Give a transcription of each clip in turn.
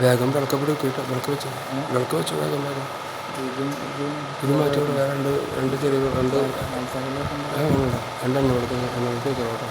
വേഗം വിളക്കപ്പൊടി വെക്കിട്ട് വിളക്ക് വെച്ചു വേഗം ഇത് മാറ്റി വേറെ രണ്ട് ചെറിയ രണ്ടെണ്ണം കൊടുത്ത് കേട്ടോ.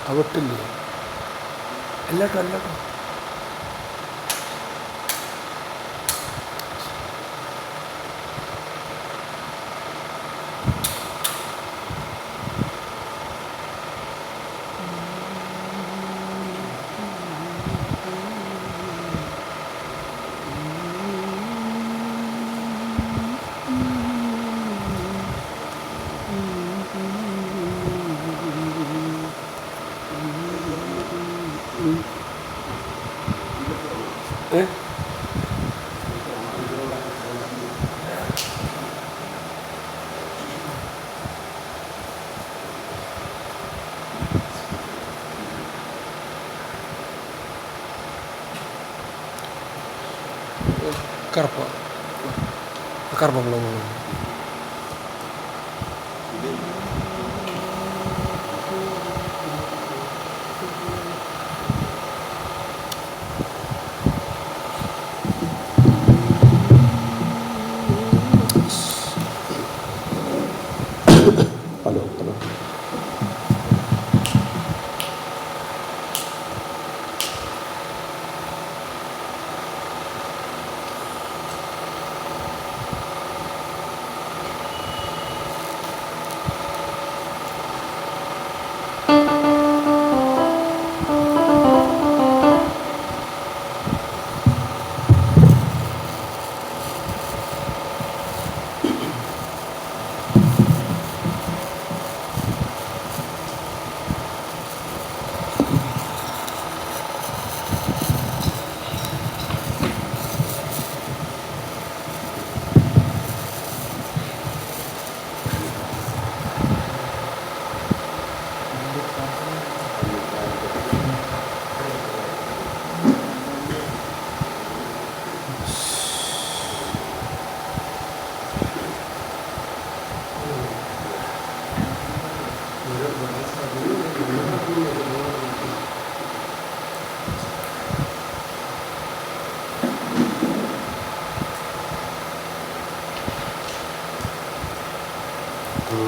അവട്ടില്ലേ എല്ലാട്ടോ കറുപ്പുള്ള ഹലോ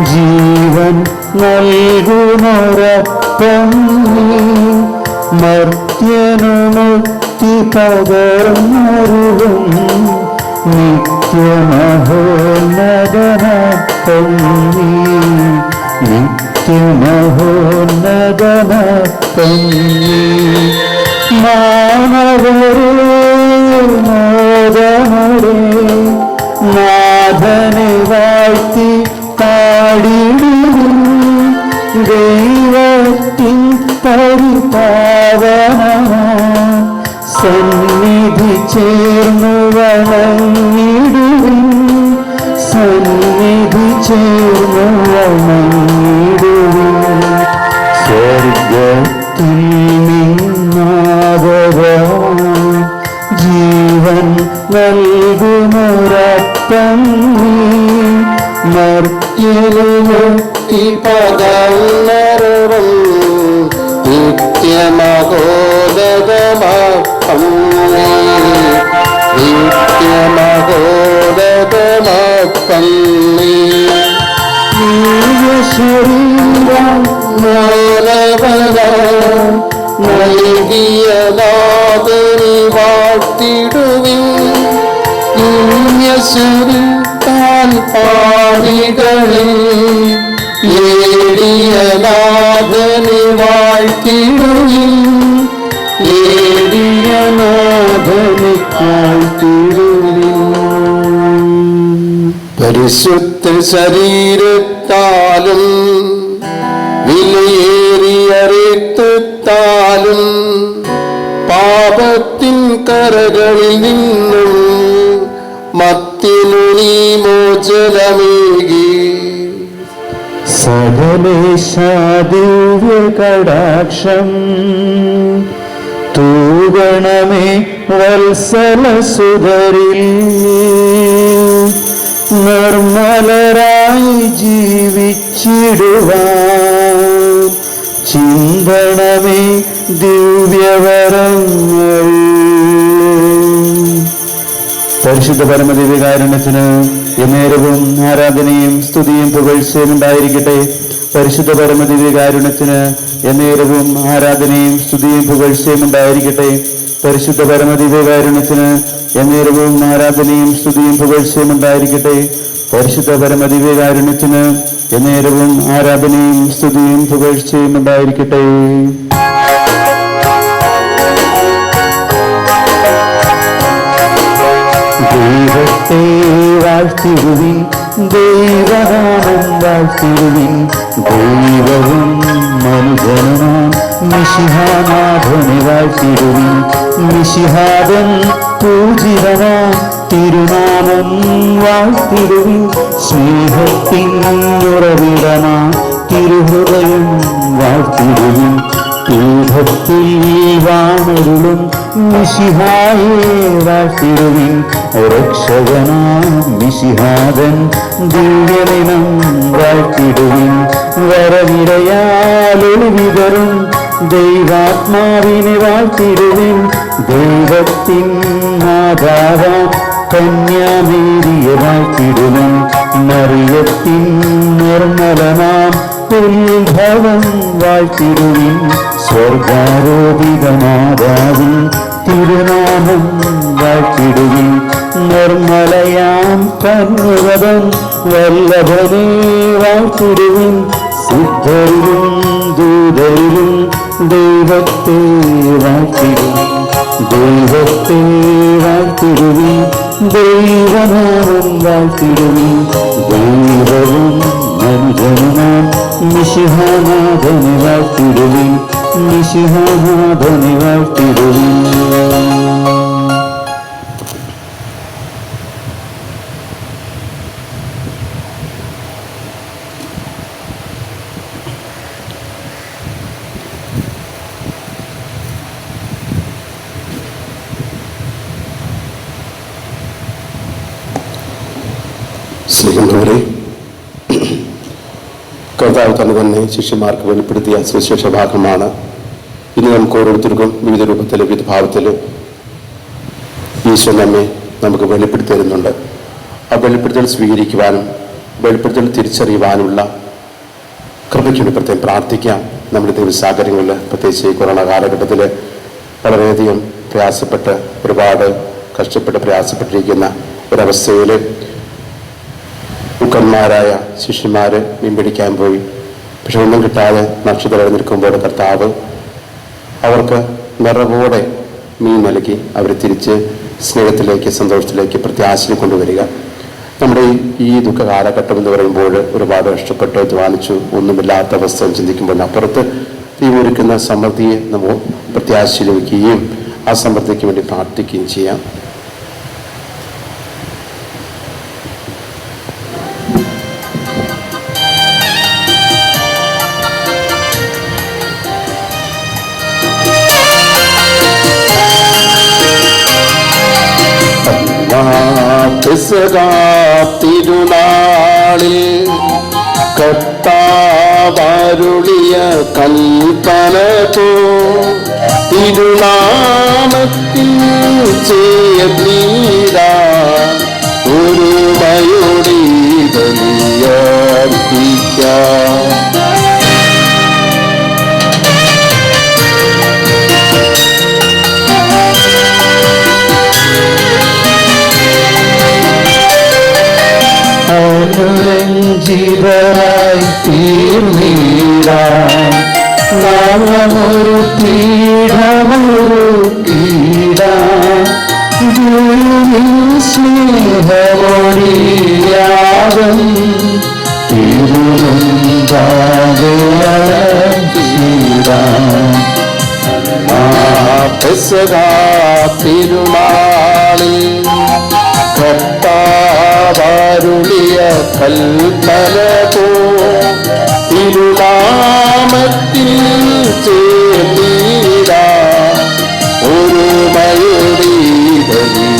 ജീവൻ നൽകുമൊരപ്പം മർത്യനു മുക്തി പകർന്നരുളും നിത്യമഹോന്നതനപ്പം നിത്യമഹോന്നതനപ്പം മാനവരേ നാഥനെ വാഴ്ത്തി പാടിടും ദൈവത്തിൻ പരിപാവനമാ സന്നിധി ചേർന്നു വണങ്ങിടും സന്നിധി ചേർന്നു വണങ്ങിടും സ്വർഗത്തിൽ നിന്നാകവാൻ ജീവൻ നൽകുമൊരപ്പം മർത്യലുമുക്തി പകർന്നരുളും നിത്യമഹോദതമപ്പം നിത്യമഹോദതമപ്പം ശരീരം നൽകിയ നാഥനെ വാഴ്ത്തിടുവിൻ പുണ്യസുരുത്താൻ പാടികളിൽ നേടിയ നാഥനെ വാഴ്ത്തിടുവിൻ നേടിയ നാഥനെ വാഴ്ത്തിടുവിൻ പരിശുദ്ധ ശരീരത്താലും വിലയേറിയ രക്തത്താലും പാപത്തിൻ കരകളിൽ നിന്നും മത്തിനു നീ മോചനമേകി സകലേശാദിവ്യ കടാക്ഷം തൂഗണമേ വത്സലസുതരിൽ നിർമ്മലരായി ജീവിച്ചിടുവാൻ ചിന്തണമേ ദിവ്യവരങ്ങൾ. പരിശുദ്ധ പരമദിവ്യകാരുണ്യത്തിന് എന്നേരവും ആരാധനയും സ്തുതിയും പുകഴ്ചയും ഉണ്ടായിരിക്കട്ടെ. പരിശുദ്ധ പരമദിവ്യകാരുണ്യത്തിന് എന്നേരവും ആരാധനയും സ്തുതിയും പുകഴ്ചയും ഉണ്ടായിരിക്കട്ടെ. പരിശുദ്ധ പരമദിവ്യകാരുണ്യത്തിന് എന്നേരവും ആരാധനയും സ്തുതിയും പുകഴ്ചയും ഉണ്ടായിരിക്കട്ടെ. പരിശുദ്ധ പരമദിവ്യകാരുണ്യത്തിന് എന്നേരവും ആരാധനയും സ്തുതിയും പുകഴ്ചയും ഉണ്ടായിരിക്കട്ടെ. ദൈവത്തെ വാഴ്ത്തിടുവിൻ, ദൈവനാമം വാഴ്ത്തിടുവിൻ. ദൈവവും മനുജനുമാം മിശിഹാനാഥനെ വാഴ്ത്തിടുവിൻ. മിശിഹാദൻ പൂജിതനാം തിരുനാമം വാഴ്ത്തിടുവിൻ. സ്നേഹത്തിൻ ഉറവിടമാം തിരുഹൃദയം വാഴ്ത്തിടുവിൻ. പീഠത്തിൽ വാണരുളും മിശിഹായെ വാഴ്ത്തിടുവിൻ. രക്ഷകനാം മിശിഹാദൻ ദിവ്യദിനം വാഴ്ത്തിടുവിൻ. വരനിരയാലൊളിവിതറും ദൈവാത്മാവിനെ വാഴ്ത്തിടുവിൻ. ദൈവത്തിൻ മാതാവാം കന്യാമേരിയെ വാഴ്ത്തിടുവിൻ. മറിയത്തിൻ നിർമ്മലനാം ഉത്ഭവം വാഴ്ത്തിടുവിൻ. സ്വർഗാരോപിതമാതാവിൻ തിരുനാമം വാഴ്ത്തിടുവിൻ. നിർമ്മലയാം കന്യകവൻ വല്ലഭനെ വാഴ്ത്തിടുവിൻ. സിദ്ധരിലും ദൂതരിലും ദൈവത്തെ വാഴ്ത്തിടുവിൻ. ദൈവത്തെ വാഴ്ത്തിടുവിൻ. ദൈവനാമം വാഴ്ത്തിടുവിൻ. ദൈവവും മനുജനുമാം മിശിഹാനാഥനെ വാഴ്ത്തിടുവിൻ. മിശിഹാനാഥനെ വാഴ്ത്തിടുവിൻ. സ്നേഹമുള്ളവരെ, കർത്താവ് തന്നെ ശിഷ്യന്മാർക്ക് വെളിപ്പെടുത്തിയ സുവിശേഷ ഭാഗമാണ് ഇന്ന് നമുക്ക് ഓരോരുത്തർക്കും വിവിധ രൂപത്തിൽ വിവിധ ഭാവത്തിൽ ഈശോ നമ്മെ നമുക്ക് വെളിപ്പെടുത്തി തരുന്നുണ്ട്. ആ വെളിപ്പെടുത്തൽ സ്വീകരിക്കുവാനും വെളിപ്പെടുത്തൽ തിരിച്ചറിയുവാനുള്ള കൃപയ്ക്ക് വേണ്ടി പ്രത്യേകം പ്രാർത്ഥിക്കാം. നമ്മുടെ ദിവസാചര്യങ്ങളിൽ പ്രത്യേകിച്ച് ഈ കൊറോണ കാലഘട്ടത്തിൽ വളരെയധികം പ്രയാസപ്പെട്ട് ഒരുപാട് കഷ്ടപ്പെട്ട് പ്രയാസപ്പെട്ടിരിക്കുന്ന ഒരവസ്ഥയിൽ ദുഃഖന്മാരായ ശിഷ്യന്മാർ മീൻ പിടിക്കാൻ പോയി. പക്ഷെ ഒന്നും കിട്ടാതെ നക്ഷത്രം നിൽക്കുമ്പോൾ കർത്താവ് അവർക്ക് നിറവോടെ മീൻ നൽകി അവരെ തിരിച്ച് സ്നേഹത്തിലേക്ക്, സന്തോഷത്തിലേക്ക്, പ്രത്യാശയിൽ കൊണ്ടുവരിക. നമ്മുടെ ഈ ദുഃഖ കാലഘട്ടം എന്ന് പറയുമ്പോൾ ഒരുപാട് കഷ്ടപ്പെട്ട് ധ്വാനിച്ചു ഒന്നുമില്ലാത്ത അവസ്ഥ ചിന്തിക്കുമ്പോൾ അപ്പുറത്ത് ദൈവം ഒരുക്കുന്ന സമൃദ്ധിയെ നമ്മൾ പ്രത്യാശയിൽ വയ്ക്കുകയും ആ സമൃദ്ധിക്ക് വേണ്ടി പ്രാർത്ഥിക്കുകയും ചെയ്യാം. തിരുനാളിൽ കർത്താവരുളിയ കൽപ്പന പോ തിരുനാമത്തിൽ ചേർന്നീരാ ഒരുമയോടെ ബലിയർപ്പിക്കാം. അനുരഞ്ജിതരായി തീർന്നീടാം നാമൊരു പീഠമൊരുക്കീടാം. സ്നേഹമൊഴിയാകും തിരുനാളിൽ കർത്താവരുളിയ കൽപ്പന പോ തിരുനാമത്തിൽ ചേർന്നീരാ ഒരുമയോടെ ബലിയർപ്പിക്കാം.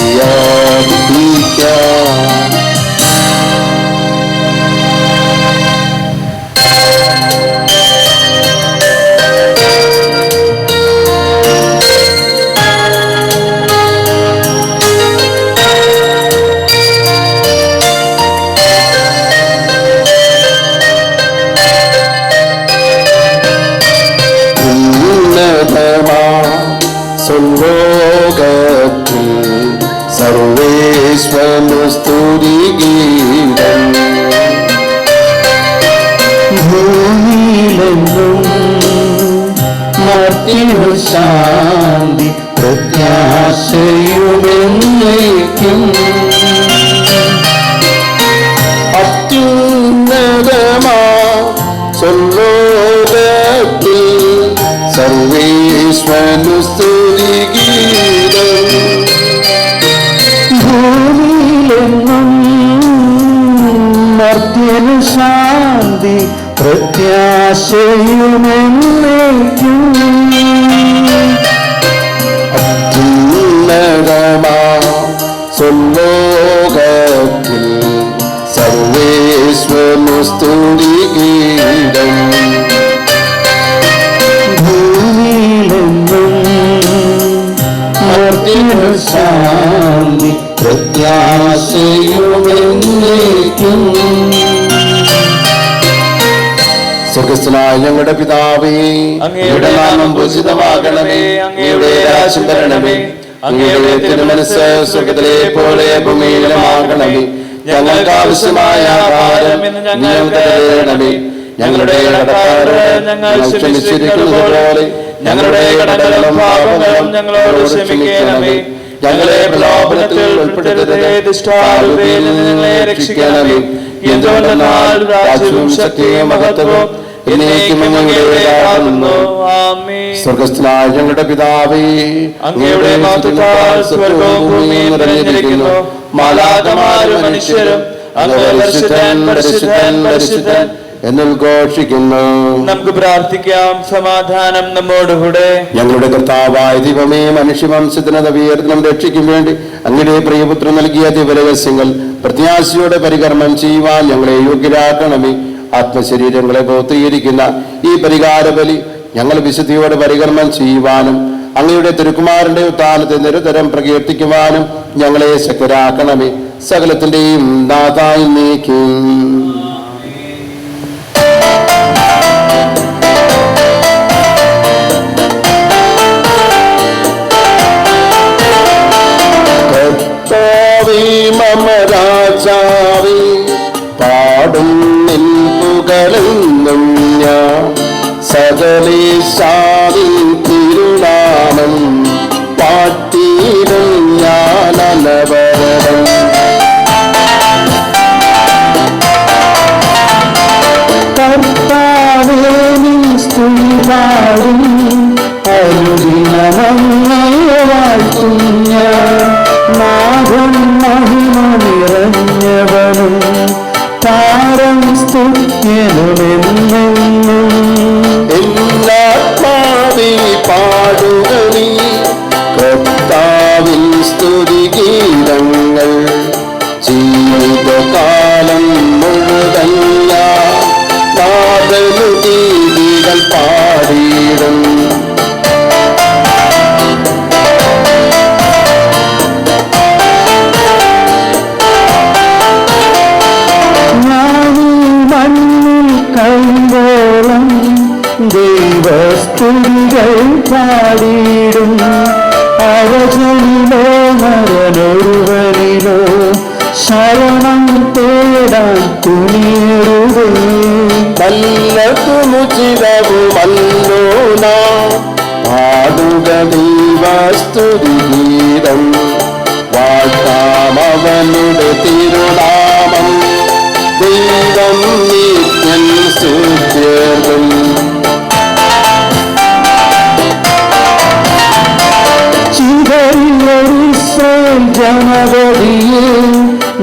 സ്വർലോകത്തിൽ സർവേശ്വരനു സ്തുതിഗീതം. ഭൂമിയിലെന്നും ശാന്തി പ്രത്യാശയുമെന്നേക്കും. സ്വർഗ്ഗസ്ഥനായ ഞങ്ങളുടെ പിതാവേ, അങ്ങയുടെ നാമം പൂജിതമാകണമേ, അങ്ങയുടെ രാജ്യം വരണമേ, അങ്ങയുടെ തിരുമനസ്സ് സ്വർഗ്ഗത്തിലെ പോലെ ഭൂമിയിലുമാകണമേ. ഞങ്ങൾക്ക് ആവശ്യമായ ആഹാരം ഇന്ന് ഞങ്ങൾക്ക് തരണമേ. ഞങ്ങളുടെ കടക്കാരോട് ഞങ്ങൾ ക്ഷമിച്ചിരിക്കുന്നത് പോലെ ഞങ്ങളുടെ കടങ്ങളും പാപങ്ങളും ഞങ്ങളോട് ക്ഷമിക്കണമേ. ഞങ്ങളെ പ്രലോഭനത്തിൽ ഉൾപ്പെടുത്തരുതേ, ദുഷ്ടാരൂപയിൽ നിന്ന് ഞങ്ങളെ രക്ഷിക്കണമേ. എന്തുകൊണ്ടെന്നാൽ രാജ്യവും ശക്തിയും മഹത്വവും സ്വർഗ്ഗസ്ഥനായ ഞങ്ങളുടെ പിതാവേ, അങ്ങയുടെ മഹത്വത്താൽ സ്വർഗ്ഗവും ഭൂമിയും നിറഞ്ഞിരിക്കുന്നു. മാലാഖമാരും മനുഷ്യരും അങ്ങ് പരിശുദ്ധൻ പരിശുദ്ധൻ പരിശുദ്ധൻ എന്നുദ്ഘോഷിക്കുന്നു. നമുക്ക് പ്രാർത്ഥിക്കാം. സമാധാനം നമ്മോടുകൂടെ. ഞങ്ങളുടെ കർത്താവായ ദൈവമേ, മനുഷ്യവംശത്തിന് നവീകരണം രക്ഷിക്കും വേണ്ടി അങ്ങയുടെ പ്രിയപുത്രൻ നൽകിയ ദിവരഹസ്യങ്ങൾ പ്രത്യാശയോടെ പരികർമ്മം ചെയ്യുവാൻ ഞങ്ങളെ യോഗ്യരാക്കണമേ. ആത്മശരീരങ്ങളെ ബോധീകരിക്കുന്ന ഈ പരിഹാര ബലി ഞങ്ങൾ വിശുദ്ധിയോടെ പരികർമ്മം ചെയ്യുവാനും അങ്ങയുടെ തിരുക്കുമാരന്റെ ഉത്ഥാനത്തെ നിരന്തരം പ്രകീർത്തിക്കുവാനും ഞങ്ങളെ ശക്തരാക്കണമേ. സകലത്തിന്റെയും നാഥായി നീക്കും. മമ രാജാവേ, പാടും നിൻ പുകഴെന്നും ഞാൻ. സകലേശാവിൻ തിരുനാമം പാട്ടിയിടും ഞാൻ അനവരതം. കർത്താവേ നിൻ സ്തുതി പാടും, അനുദിനമങ്ങയെ വാഴ്ത്തും ഞാൻ. നാഥൻ മഹിമ നിറഞ്ഞവനും താരം സ്തുത്യനുമെന്നെന്നും. എല്ലാത്മാവേ പാടുക നീ കർത്താവിൻ സ്തുതിഗീതങ്ങൾ. ജീവിതകാലം മുഴുവൻ നാഥനു ഗീതികൾ പാടിയിടും. കൈമ്പോളം ദൈവസ്തുതികൾ പാടിയിടും. അവജനിലോ നരനൊരുവനിലോ ശരണം തേടാൻ തുനിയരുതേ. നല്ലതുമുചിതവുമല്ലോ നാം പാടുക ദൈവസ്തുതിഗീതം. വാഴ്ത്താം അവനുടെ തിരുനാമം. ദൈവം നിത്യൻ സ്തുത്യർഹൻ. ചിതറിയൊരിസ്രായേൽ ജനതയെ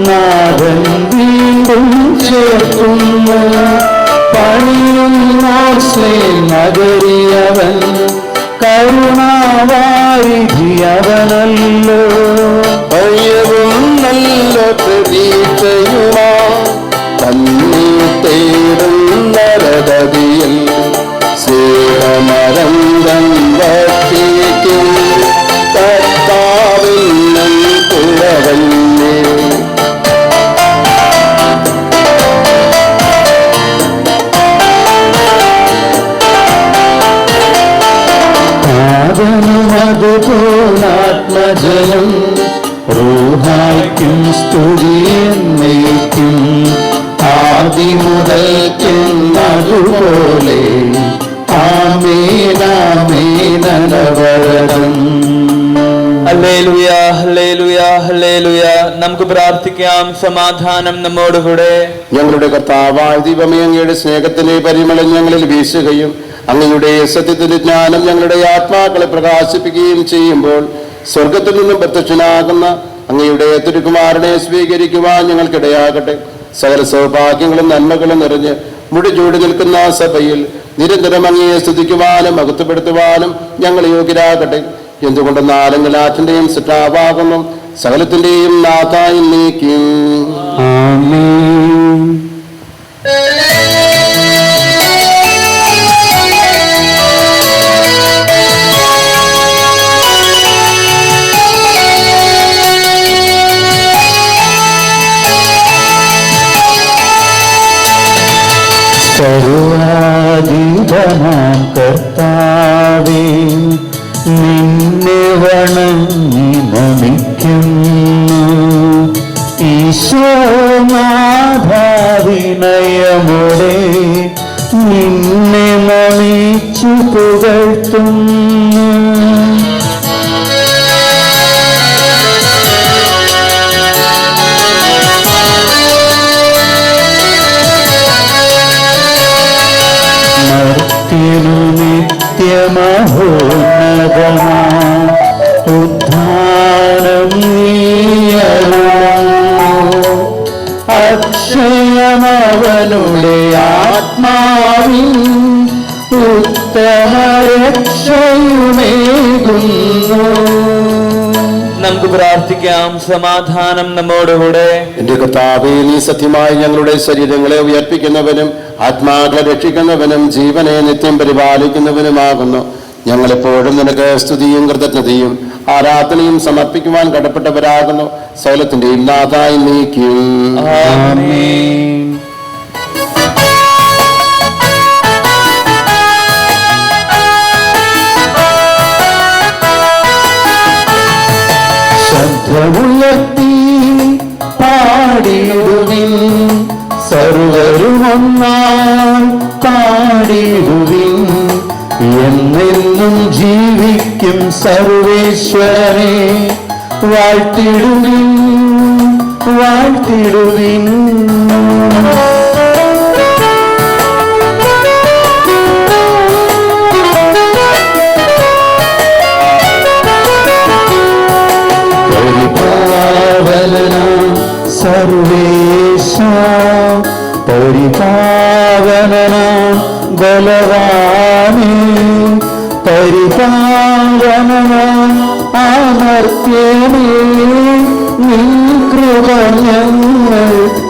നാഥൻ വീണ്ടും ചേർക്കുന്നു. പണിയുന്നോർ സ്ലേം നഗരിയവൻ, കരുണാവാരിധിയവനല്ലോ. ഭയവും നല്ല പ്രതീക്ഷയുമാ തന്നെ തേടും നരകതിയിൽ സ്നേഹമരന്തം വർഷിക്കും. കർത്താവിന്നൻ കുലവന്നേ. അതുപോലാത്മജനം റൂഹായ്ക്കും സ്തുതിയെന്നേക്കും. ആദിമുതൽക്കുന്നതുപോലെ ആമേനാമേനവരതം. ഹല്ലേലൂയ ഹല്ലേലൂയ ഹല്ലേലൂയ. നമുക്ക് പ്രാർത്ഥിക്കാം. സമാധാനം നമ്മോടുകൂടെ. ഞങ്ങളുടെ കർത്താവായ ദൈവമേ, അങ്ങയുടെ സ്നേഹത്തിന്റെ പരിമളം ഞങ്ങളിൽ വീശുകയും അങ്ങയുടെ സത്യത്തിന്റെ ജ്ഞാനം ഞങ്ങളുടെ ആത്മാക്കളെ പ്രകാശിപ്പിക്കുകയും ചെയ്യുമ്പോൾ സ്വർഗത്തിൽ നിന്നും പ്രത്യക്ഷനാകുന്ന അങ്ങയുടെ തിരുക്കുമാരനെ സ്വീകരിക്കുവാൻ ഞങ്ങൾക്കിടയാകട്ടെ. സകല സൗഭാഗ്യങ്ങളും നന്മകളും നിറഞ്ഞ് മുടിചൂടി നിൽക്കുന്ന സഭയിൽ നിരന്തരം അങ്ങയെ സ്തുതിക്കുവാനും മഹത്വപ്പെടുത്തുവാനും ഞങ്ങൾ യോഗ്യരാകട്ടെ. എന്തുകൊണ്ടെന്നാലെങ്കിൽ ആറ്റിന്റെയും സുറ്റാവാകുന്നു, സകലത്തിന്റെയും നാഥായി നീക്കും. ആമേൻ. സർവാധിപനാം കർത്താവേ, നിന്നെ വണങ്ങി നമിക്കുന്നു. ഈശോനാഥാവിനയമോടെ നിന്നെ നമിച്ചു പുകഴ്ത്തുന്നു. നിത്യമഹോന്നതമാ ഉദ്ധാനം നീയരുളുന്നു. അക്ഷയമവനുടെ ആത്മാവിൻ ഉത്തമ രക്ഷയുമേകുന്നു. നമുക്ക് പ്രാർത്ഥിക്കാം. സമാധാനം നമ്മോടുകൂടെ. എന്റെ കർത്താവേ, നീ സത്യമായി ഞങ്ങളുടെ ശരീരങ്ങളെ ഉയർപ്പിക്കുന്നവനും ആത്മാക്കളെ രക്ഷിക്കുന്നവനും ജീവനെ നിത്യം പരിപാലിക്കുന്നവനുമാകുന്നു. ഞങ്ങളെപ്പോഴും നിനക്ക് സ്തുതിയും കൃതജ്ഞതയും ആരാധനയും സമർപ്പിക്കുവാൻ കടപ്പെട്ടവരാകുന്നു. സകലത്തിന്റെയും നാഥായി നീക്കും. ആമേൻ. ശബ്ദമുയർത്തി പാടിടുവിൻ, സർവരുമൊന്നായി പാടിടുവിൻ. എന്നെന്നും ജീവിക്കും സർവേശ്വരനെ വാഴ്ത്തിടുവിൻ, വാഴ്ത്തിടുവിൻ. പരിപാവനാം സർവേശ, പരിപാവനാം ബലവാനേ, പരിപാവനാം അമർത്യനേ, നീ കൃപ ഞങ്ങൾക്കേകണമേ.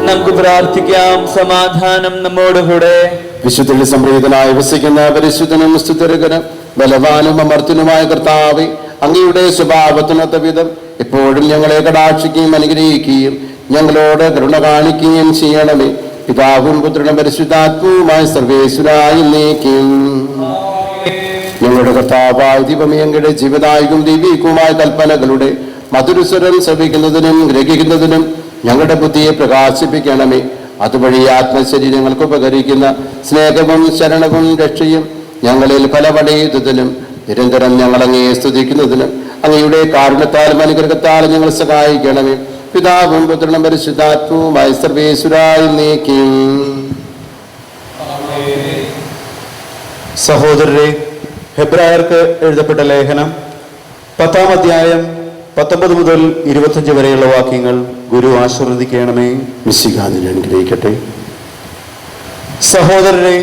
നമുക്ക് പ്രാർത്ഥിക്കാം. സമാധാനം നമ്മോടുകൂടെ. വിശുദ്ധിയിൽ സംപ്രീതനായി വസിക്കുന്ന പരിശുദ്ധനും സ്തുതിർഗനും ബലവാനും അമർത്തിനുമായ കർത്താവേ, അങ്ങയുടെ സ്വഭാവത്തിനൊത്ത വിധം എപ്പോഴും ഞങ്ങളെ കടാക്ഷിക്കുകയും അനുഗ്രഹിക്കുകയും ഞങ്ങളോട് കരുണ കാണിക്കുകയും ചെയ്യണമേ. പിതാവും പുത്രനും പരിശുദ്ധാത്മവുമായ സർവേശ്വരായി നീക്കും. ഞങ്ങളുടെ കർത്താവായ ദൈവമേ, അങ്ങയുടെ ജീവദായകവും ദൈവികവുമായ കൽപ്പനകളുടെ മധുരസ്വരം ശ്രവിക്കുന്നതിനും ഗ്രഹിക്കുന്നതിനും ഞങ്ങളുടെ ബുദ്ധിയെ പ്രകാശിപ്പിക്കണമേ. അതുവഴി ആത്മശരീരങ്ങൾക്ക് ഉപകരിക്കുന്ന സ്നേഹവും ശരണവും രക്ഷയും ഞങ്ങളിൽ ഫലമടയുന്നതിനും നിരന്തരം ഞങ്ങൾ അങ്ങയെ സ്തുതിക്കുന്നതിനും അങ്ങയുടെ കാരുണ്യത്താലും അനുഗ്രഹത്താലും ഞങ്ങൾ സഹായിക്കണമേ. പിതാവും പുത്രനും പരിശുദ്ധാത്മവുമായ സർവേശ്വരായി നീക്കും. സഹോദരരെ, ഹെബ്രായർക്ക് എഴുതപ്പെട്ട ലേഖനം 10-ാം അധ്യായം 19 മുതൽ 25 വരെയുള്ള വാക്യങ്ങൾ ഗുരു ആശീർവദിക്കണമേ. മിശിഹായെ അനുഗ്രഹിക്കട്ടെ. സഹോദരരെ,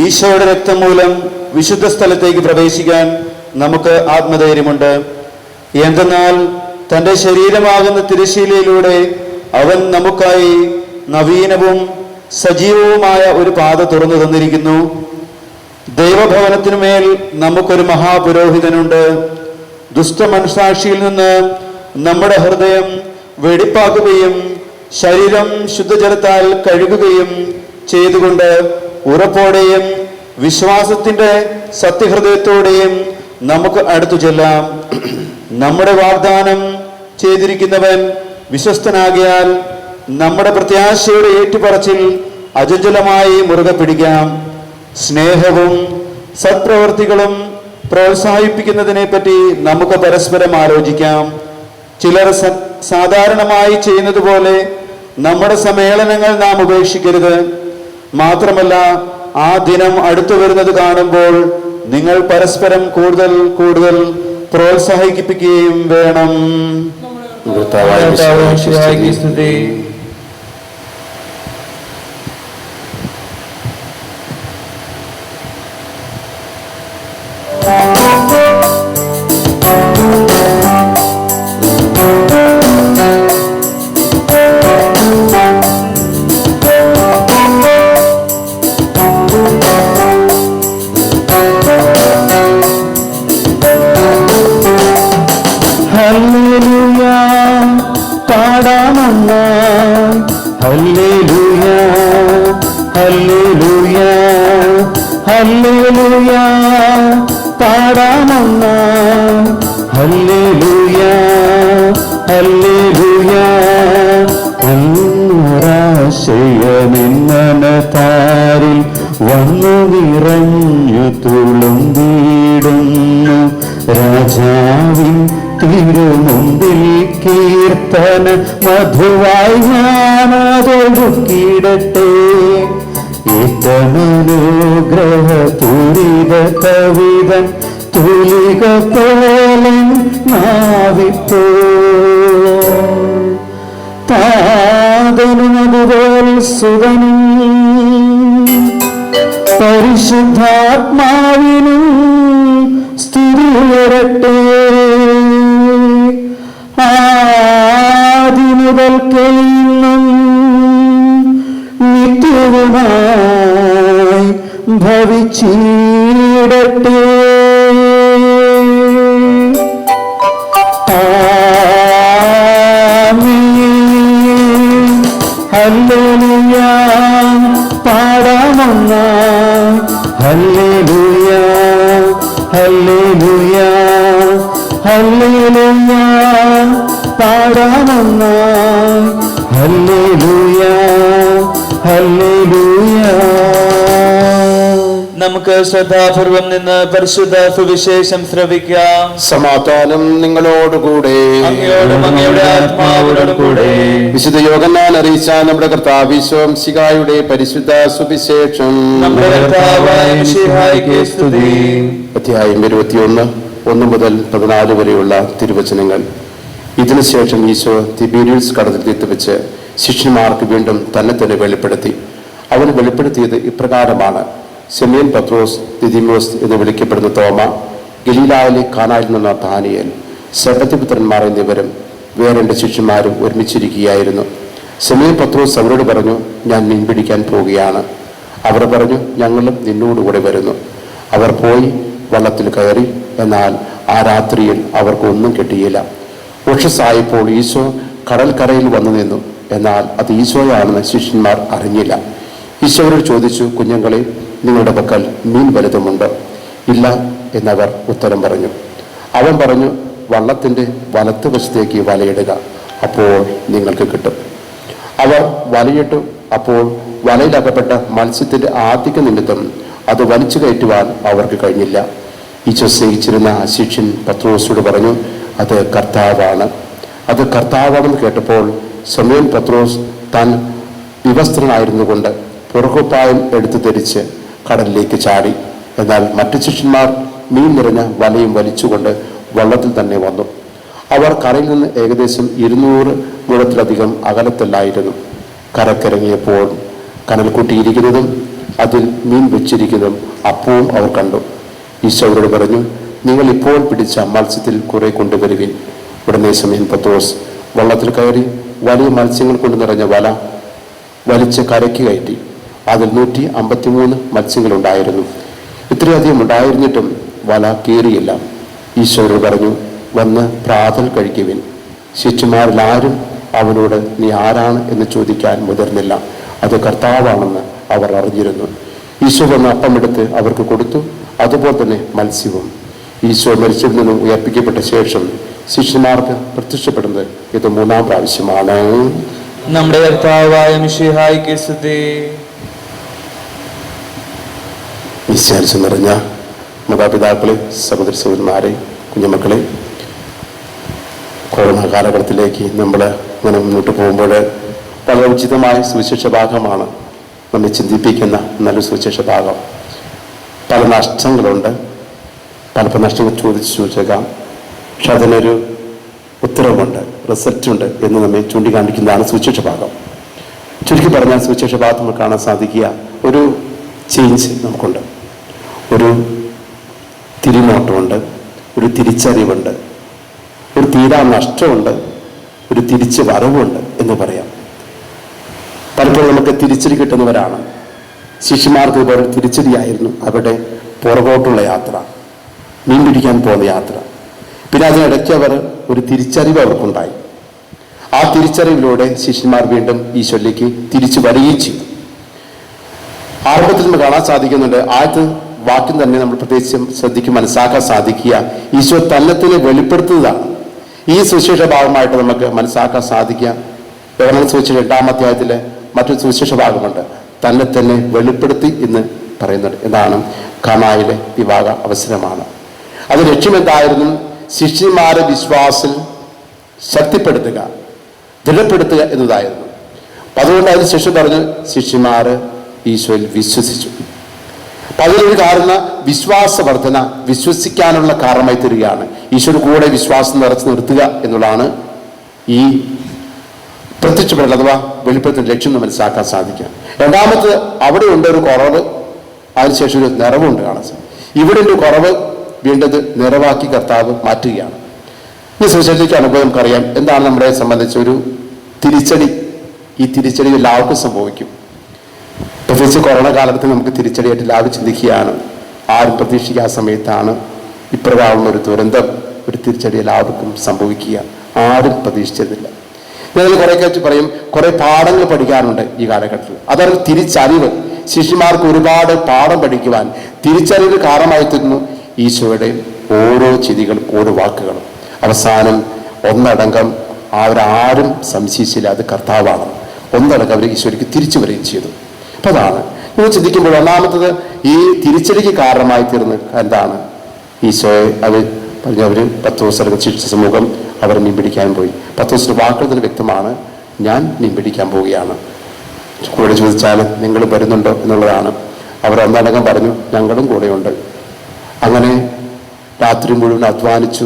ഈശോയുടെ രക്തം മൂലം വിശുദ്ധ സ്ഥലത്തേക്ക് പ്രവേശിക്കാൻ നമുക്ക് ആത്മധൈര്യമുണ്ട്. എന്തെന്നാൽ തൻ്റെ ശരീരമാകുന്ന തിരശ്ശീലയിലൂടെ അവൻ നമുക്കായി നവീനവും സജീവവുമായ ഒരു പാത തുറന്നു തന്നിരിക്കുന്നു. ദൈവഭവനത്തിനുമേൽ നമുക്കൊരു മഹാപുരോഹിതനുണ്ട്. ദുഷ്ടമനസാക്ഷിയിൽ നിന്ന് നമ്മുടെ ഹൃദയം വെടിപ്പാക്കുകയും ശരീരം ശുദ്ധജലത്താൽ കഴുകുകയും ചെയ്തുകൊണ്ട് ഉറപ്പോടെയും വിശ്വാസത്തിന്റെ സത്യഹൃദയത്തോടെയും നമുക്ക് അടുത്തു ചെല്ലാം. നമ്മുടെ വാഗ്ദാനം ചെയ്തിരിക്കുന്നവൻ വിശ്വസ്തനാകിയാൽ നമ്മുടെ പ്രത്യാശയുടെ ഏറ്റുപറച്ചിൽ അചഞ്ചലമായി മുറുകെ പിടിക്കാം. സ്നേഹവും സത്പ്രവർത്തികളും പ്രോത്സാഹിപ്പിക്കുന്നതിനെ പറ്റി നമുക്ക് പരസ്പരം ആലോചിക്കാം. ചിലർ സാധാരണമായി ചെയ്യുന്നത് പോലെ നമ്മുടെ സമ്മേളനങ്ങൾ നാം ഉപേക്ഷിക്കരുത്. മാത്രമല്ല, ആ ദിനം അടുത്തു വരുന്നത് കാണുമ്പോൾ നിങ്ങൾ പരസ്പരം കൂടുതൽ കൂടുതൽ പ്രോത്സാഹിപ്പിക്കുകയും വേണം. പാടാമൊന്നായി ഹല്ലേലൂയ ഹല്ലേലൂയ ഹല്ലേലൂയ പാടാമൊന്നായി ഹല്ലേലൂയ ഹല്ലേലൂയ ഒരാശയമെന്നനതാരിൽ വന്നു നിറഞ്ഞു തുളുമ്പിടുന്നു രാജാവിൻ തിരുമുമ്പിൽ കീർത്തന മധുവായി ഞാനതൊഴുക്കിടട്ടെ ഏറ്റമനുഗ്രഹപൂരിത കവിതൻ തുലിക പോലൻ നാവിപ്പോ താതനും അതുപോൽ സുതനും പരിശുദ്ധാത്മാവിനും സ്തുതി വരട്ടെ ആദിമുതൽക്കേ ഇന്നും നിത്യവുമായി ഭവിച്ചിടട്ടെ. ആമേൻ. ഹല്ലേലൂയ പാടാമൊന്നായി ഹല്ലേലൂയ ഹല്ലേലൂയ ഹല്ലേലൂയ പാടാമൊന്നായി ഹല്ലേലൂയ ഹല്ലേലൂയ. നമുക്ക് ശ്രദ്ധാപൂർവം നിന്ന് പരിശുദ്ധ സുവിശേഷം ശ്രവിക്കാം. സമാധാനം നിങ്ങളോടുകൂടെ. അങ്ങയോടും അങ്ങയുടെ ആത്മാവോടും കൂടെ. വിശുദ്ധ യോഹന്നാൻ അറിയിച്ച നമ്മുടെ കർത്താവ് ഈശോയുടെ പരിശുദ്ധ സുവിശേഷം. നമ്മുടെ കർത്താവായ മിശിഹായ്ക്ക് സ്തുതി. അധ്യായം 21 1 മുതൽ 14 വരെയുള്ള തിരുവചനങ്ങൾ. ഇതിനുശേഷം ഈശോ തിബേരിയസ് കടലിൽ വെച്ച് ശിഷ്യന്മാർക്ക് വീണ്ടും തന്നെ വെളിപ്പെടുത്തി. അവൻ വെളിപ്പെടുത്തിയത് ഇപ്രകാരമാണ്: സിമിയൻ പത്രോസ്, ദിദിമോസ് എന്ന് വിളിക്കപ്പെടുന്ന തോമ, ഗലീലായിലെ കാനായിൽ നിന്ന ദാനിയേൽ, സെബെദീപുത്രന്മാർ എന്നിവരും വേറെ 2 ശിഷ്യന്മാരും ഒരുമിച്ചിരിക്കുകയായിരുന്നു. സിമിയൻ പത്രോസ് അവരോട് പറഞ്ഞു, ഞാൻ മീൻ പിടിക്കാൻ പോവുകയാണ്. അവർ പറഞ്ഞു, ഞങ്ങളും നിന്നോടുകൂടെ വരുന്നു. അവർ പോയി വള്ളത്തിൽ കയറി. എന്നാൽ ആ രാത്രിയിൽ അവർക്കൊന്നും കിട്ടിയില്ല. ഉഷസ്സായപ്പോൾ ഈശോ കടൽക്കരയിൽ വന്നു നിന്നു. എന്നാൽ അത് ഈശോയാണെന്ന് ശിഷ്യന്മാർ അറിഞ്ഞില്ല. ഈശോ അവരോട് ചോദിച്ചു, കുഞ്ഞുങ്ങളെ, നിങ്ങളുടെ പക്കൽ മീൻ വലുതുമുണ്ട്? ഇല്ല എന്നവർ ഉത്തരം പറഞ്ഞു. അവൻ പറഞ്ഞു, വള്ളത്തിൻ്റെ വലത്തുവശത്തേക്ക് വലയിടുക, അപ്പോൾ നിങ്ങൾക്ക് കിട്ടും. അവർ വലയിട്ടു. അപ്പോൾ വലയിലകപ്പെട്ട മത്സ്യത്തിൻ്റെ ആധിക നിമിത്തം അത് വലിച്ചു കയറ്റുവാൻ അവർക്ക് കഴിഞ്ഞില്ല. ഈശോ സ്നേഹിച്ചിരുന്ന ആ ശിഷ്യൻ പത്രോസിനോട് പറഞ്ഞു, അത് കർത്താവാണ്. അത് കർത്താവാണെന്ന് കേട്ടപ്പോൾ സിമിയോൻ പത്രോസ് താൻ വിവസ്ത്രനായിരുന്നുകൊണ്ട് പുറകുപ്പായം എടുത്തു ധരിച്ച് കടലിലേക്ക് ചാടി. എന്നാൽ മറ്റു ശിഷ്യന്മാർ മീൻ നിറഞ്ഞ വലയും വലിച്ചുകൊണ്ട് വള്ളത്തിൽ തന്നെ വന്നു. അവർ കരയിൽ നിന്ന് ഏകദേശം 200 മുഴത്തിലധികം അകലത്തിലായിരുന്നു. കരക്കിറങ്ങിയപ്പോൾ കനൽ കൂട്ടിയിരിക്കുന്നതും അതിൽ മീൻ വെച്ചിരിക്കുന്നതും അപ്പവും അവർ കണ്ടു. ഈശോ അവരോട് പറഞ്ഞു, നിങ്ങൾ ഇപ്പോൾ പിടിച്ച മത്സ്യത്തിൽ കുറെ കൊണ്ടുവരുവിൻ. ഉടനെ സിമിയോൻ പത്രോസ് വള്ളത്തിൽ കയറി വലിയ മത്സ്യങ്ങൾ കൊണ്ട് നിറഞ്ഞ വല വലിച്ച് കരയ്ക്ക് കയറ്റി. അതിൽ 153 മത്സ്യങ്ങളുണ്ടായിരുന്നു. ഇത്രയധികം ഉണ്ടായിരുന്നിട്ടും വല കീറിയില്ല. ഈശോയോട് പറഞ്ഞു, വന്ന് പ്രാതൽ കഴിക്കുവിൻ. ശിഷ്യന്മാരിൽ ആരും അവനോട് നീ ആരാണ് എന്ന് ചോദിക്കാൻ മുതിർന്നില്ല. അത് കർത്താവാണെന്ന് അവർ അറിഞ്ഞിരുന്നു. ഈശോ വന്ന് അപ്പമെടുത്ത് അവർക്ക് കൊടുത്തു. അതുപോലെ തന്നെ മത്സ്യവും. ഈശോ മരിച്ചതിൽ നിന്നും ഉയർപ്പിക്കപ്പെട്ട ശേഷം ശിഷ്യന്മാർക്ക് പ്രത്യക്ഷപ്പെടുന്നത് ഇത് 3-ാം പ്രാവശ്യമാണ്. നമ്മുടെ കർത്താവായ മിശിഹായ്ക്ക് സ്തുതി. വിശ്വാസം നിറഞ്ഞ മാതാപിതാക്കളെ, സഹോദര സഹോദരന്മാരെ, കുഞ്ഞുമക്കളെ, കൊറോണ കാലഘട്ടത്തിലേക്ക് നമ്മൾ ഇങ്ങനെ മുന്നോട്ട് പോകുമ്പോൾ വളരെ ഉചിതമായ സുവിശേഷ ഭാഗമാണ് നമ്മെ ചിന്തിപ്പിക്കുന്ന നല്ലൊരു സുവിശേഷ ഭാഗം. പല നഷ്ടങ്ങളുണ്ട്. പലപ്പോൾ നഷ്ടങ്ങൾ ചോദിച്ചേക്കാം. പക്ഷെ അതിനൊരു ഉത്തരവുണ്ട്, റിസൾട്ടുണ്ട് എന്ന് നമ്മെ ചൂണ്ടിക്കാണിക്കുന്നതാണ് സുവിശേഷ ഭാഗം. ചുരുക്കി പറഞ്ഞാൽ സുവിശേഷ ഭാഗത്ത് നമുക്ക് കാണാൻ സാധിക്കുക ഒരു ചേഞ്ച് നമുക്കുണ്ട്. ഒരു തിരിനോട്ടമുണ്ട്, ഒരു തിരിച്ചറിവുണ്ട്, ഒരു തീരാ നഷ്ടമുണ്ട്, ഒരു തിരിച്ചു വരവുണ്ട് എന്ന് പറയാം. പലപ്പോഴും നമുക്ക് തിരിച്ചടി കിട്ടുന്നവരാണ്. ശിഷ്യന്മാർക്ക് ഇതുപോലെ തിരിച്ചടിയായിരുന്നു അവരുടെ പുറകോട്ടുള്ള യാത്ര, മീൻ പിടിക്കാൻ പോകുന്ന യാത്ര. പിന്നെ അതിനിടയ്ക്ക് അവർ ഒരു തിരിച്ചറിവ് അവർക്കുണ്ടായി. ആ തിരിച്ചറിവിലൂടെ ശിഷ്യന്മാർ വീണ്ടും ഈശോയിലേക്ക് തിരിച്ചു വരികയും ചെയ്തു. ആരംഭത്തിൽ നമ്മൾ കാണാൻ സാധിക്കുന്നുണ്ട്, ആദ്യത്തെ വാക്യം തന്നെ നമ്മൾ പ്രത്യേകിച്ചും ശ്രദ്ധിക്കും മനസ്സിലാക്കാൻ സാധിക്കുക, ഈശോ തന്നെ വെളിപ്പെടുത്തുന്നതാണ്. ഈ സുവിശേഷ ഭാഗമായിട്ട് നമുക്ക് മനസ്സിലാക്കാൻ സാധിക്കുക. യോഹന്നാൻ സുവിശേഷം 8-ാം അധ്യായത്തിലെ മറ്റൊരു സുവിശേഷ ഭാഗമുണ്ട്, തന്നെ വെളിപ്പെടുത്തി എന്ന് പറയുന്നുണ്ട്. എന്താണ്? ഖനായിലെ വിവാഹ അവസരമാണ്. അത് ലക്ഷ്യം എന്തായിരുന്നു? ശിഷ്യന്മാരെ വിശ്വാസത്തിൽ ശക്തിപ്പെടുത്തുക, ദൃഢപ്പെടുത്തുക എന്നതായിരുന്നു. അതുകൊണ്ട് അതിന് ശേഷം പറഞ്ഞു ശിഷ്യന്മാർ ഈശോയിൽ വിശ്വസിച്ചു. അപ്പൊ അതിലൊരു കാരണം വിശ്വാസവർദ്ധന, വിശ്വസിക്കാനുള്ള കാരണമായി തീരുകയാണ്. ഈശോയുടെ കൂടെ വിശ്വാസം നിറച്ച് നിർത്തുക എന്നുള്ളതാണ് ഈ പ്രത്യക്ഷപ്പെടൽ അഥവാ വെളിപ്പെടുത്തുന്ന ലക്ഷ്യം എന്ന് മനസ്സിലാക്കാൻ സാധിക്കുക. രണ്ടാമത് അവിടെ ഉണ്ട് ഒരു കുറവ്, അതിനുശേഷം ഒരു നിറവുണ്ട് കാണാൻ സാധിക്കും. ഇവിടെ ഒരു കുറവ്, വീണ്ടത് നിറവാക്കി കർത്താവ് മാറ്റുകയാണ്. ഈ സുവിശേഷത്തിലേക്ക് അനുഭവം നമുക്കറിയാം. എന്താണ് നമ്മളെ സംബന്ധിച്ച് ഒരു തിരിച്ചടി? ഈ തിരിച്ചടി എല്ലാവർക്കും സംഭവിക്കും. പ്രത്യേകിച്ച് കൊറോണ കാലത്ത് നമുക്ക് തിരിച്ചടിയായിട്ട് എല്ലാവരും ചിന്തിക്കുകയാണ്. ആരും പ്രതീക്ഷിക്കാത്ത സമയത്താണ് ഇപ്രകാരമുള്ള ഒരു ദുരന്തം, ഒരു തിരിച്ചടി എല്ലാവർക്കും സംഭവിക്കുക. ആരും പ്രതീക്ഷിച്ചതില്ല. ഞാൻ കുറേയൊക്കെ പറയും, കുറെ പാഠങ്ങൾ പഠിക്കാനുണ്ട് ഈ കാലഘട്ടത്തിൽ. അതാണ് തിരിച്ചറിവ്. ശിഷ്യന്മാർക്ക് ഒരുപാട് പാഠം പഠിക്കുവാൻ തിരിച്ചറിവ് കാരണമായി തീർന്നു ഈശോയുടെ ഓരോ ചിരികളും ഓരോ വാക്കുകളും. അവസാനം ഒന്നടങ്കം അവരാരും സംശയിച്ചില്ല, അത് കർത്താവാണ്. ഒന്നടങ്കം അവർ ഈശോയ്ക്ക് തിരിച്ചു വരികയും ചെയ്തു. അപ്പൊ അതാണ് നിങ്ങൾ ചിന്തിക്കുമ്പോൾ ഒന്നാമത്തത് ഈ തിരിച്ചടിക്ക് കാരണമായി തീർന്ന് എന്താണ്? ഈശോയെ അവർ പറഞ്ഞു, അവർ പത്രോസ് ശിക്ഷ സമൂഹം അവർ മീൻ പിടിക്കാൻ പോയി. പത്രോസിന്റെ വാക്കുകൾ തന്നെ വ്യക്തമാണ്, ഞാൻ മീൻ പിടിക്കാൻ പോവുകയാണ്. കൂടെ ചോദിച്ചാൽ നിങ്ങൾ വരുന്നുണ്ടോ എന്നുള്ളതാണ്. അവർ ഒന്നടങ്കം പറഞ്ഞു, ഞങ്ങളും കൂടെയുണ്ട്. അങ്ങനെ രാത്രി മുഴുവൻ അധ്വാനിച്ചു,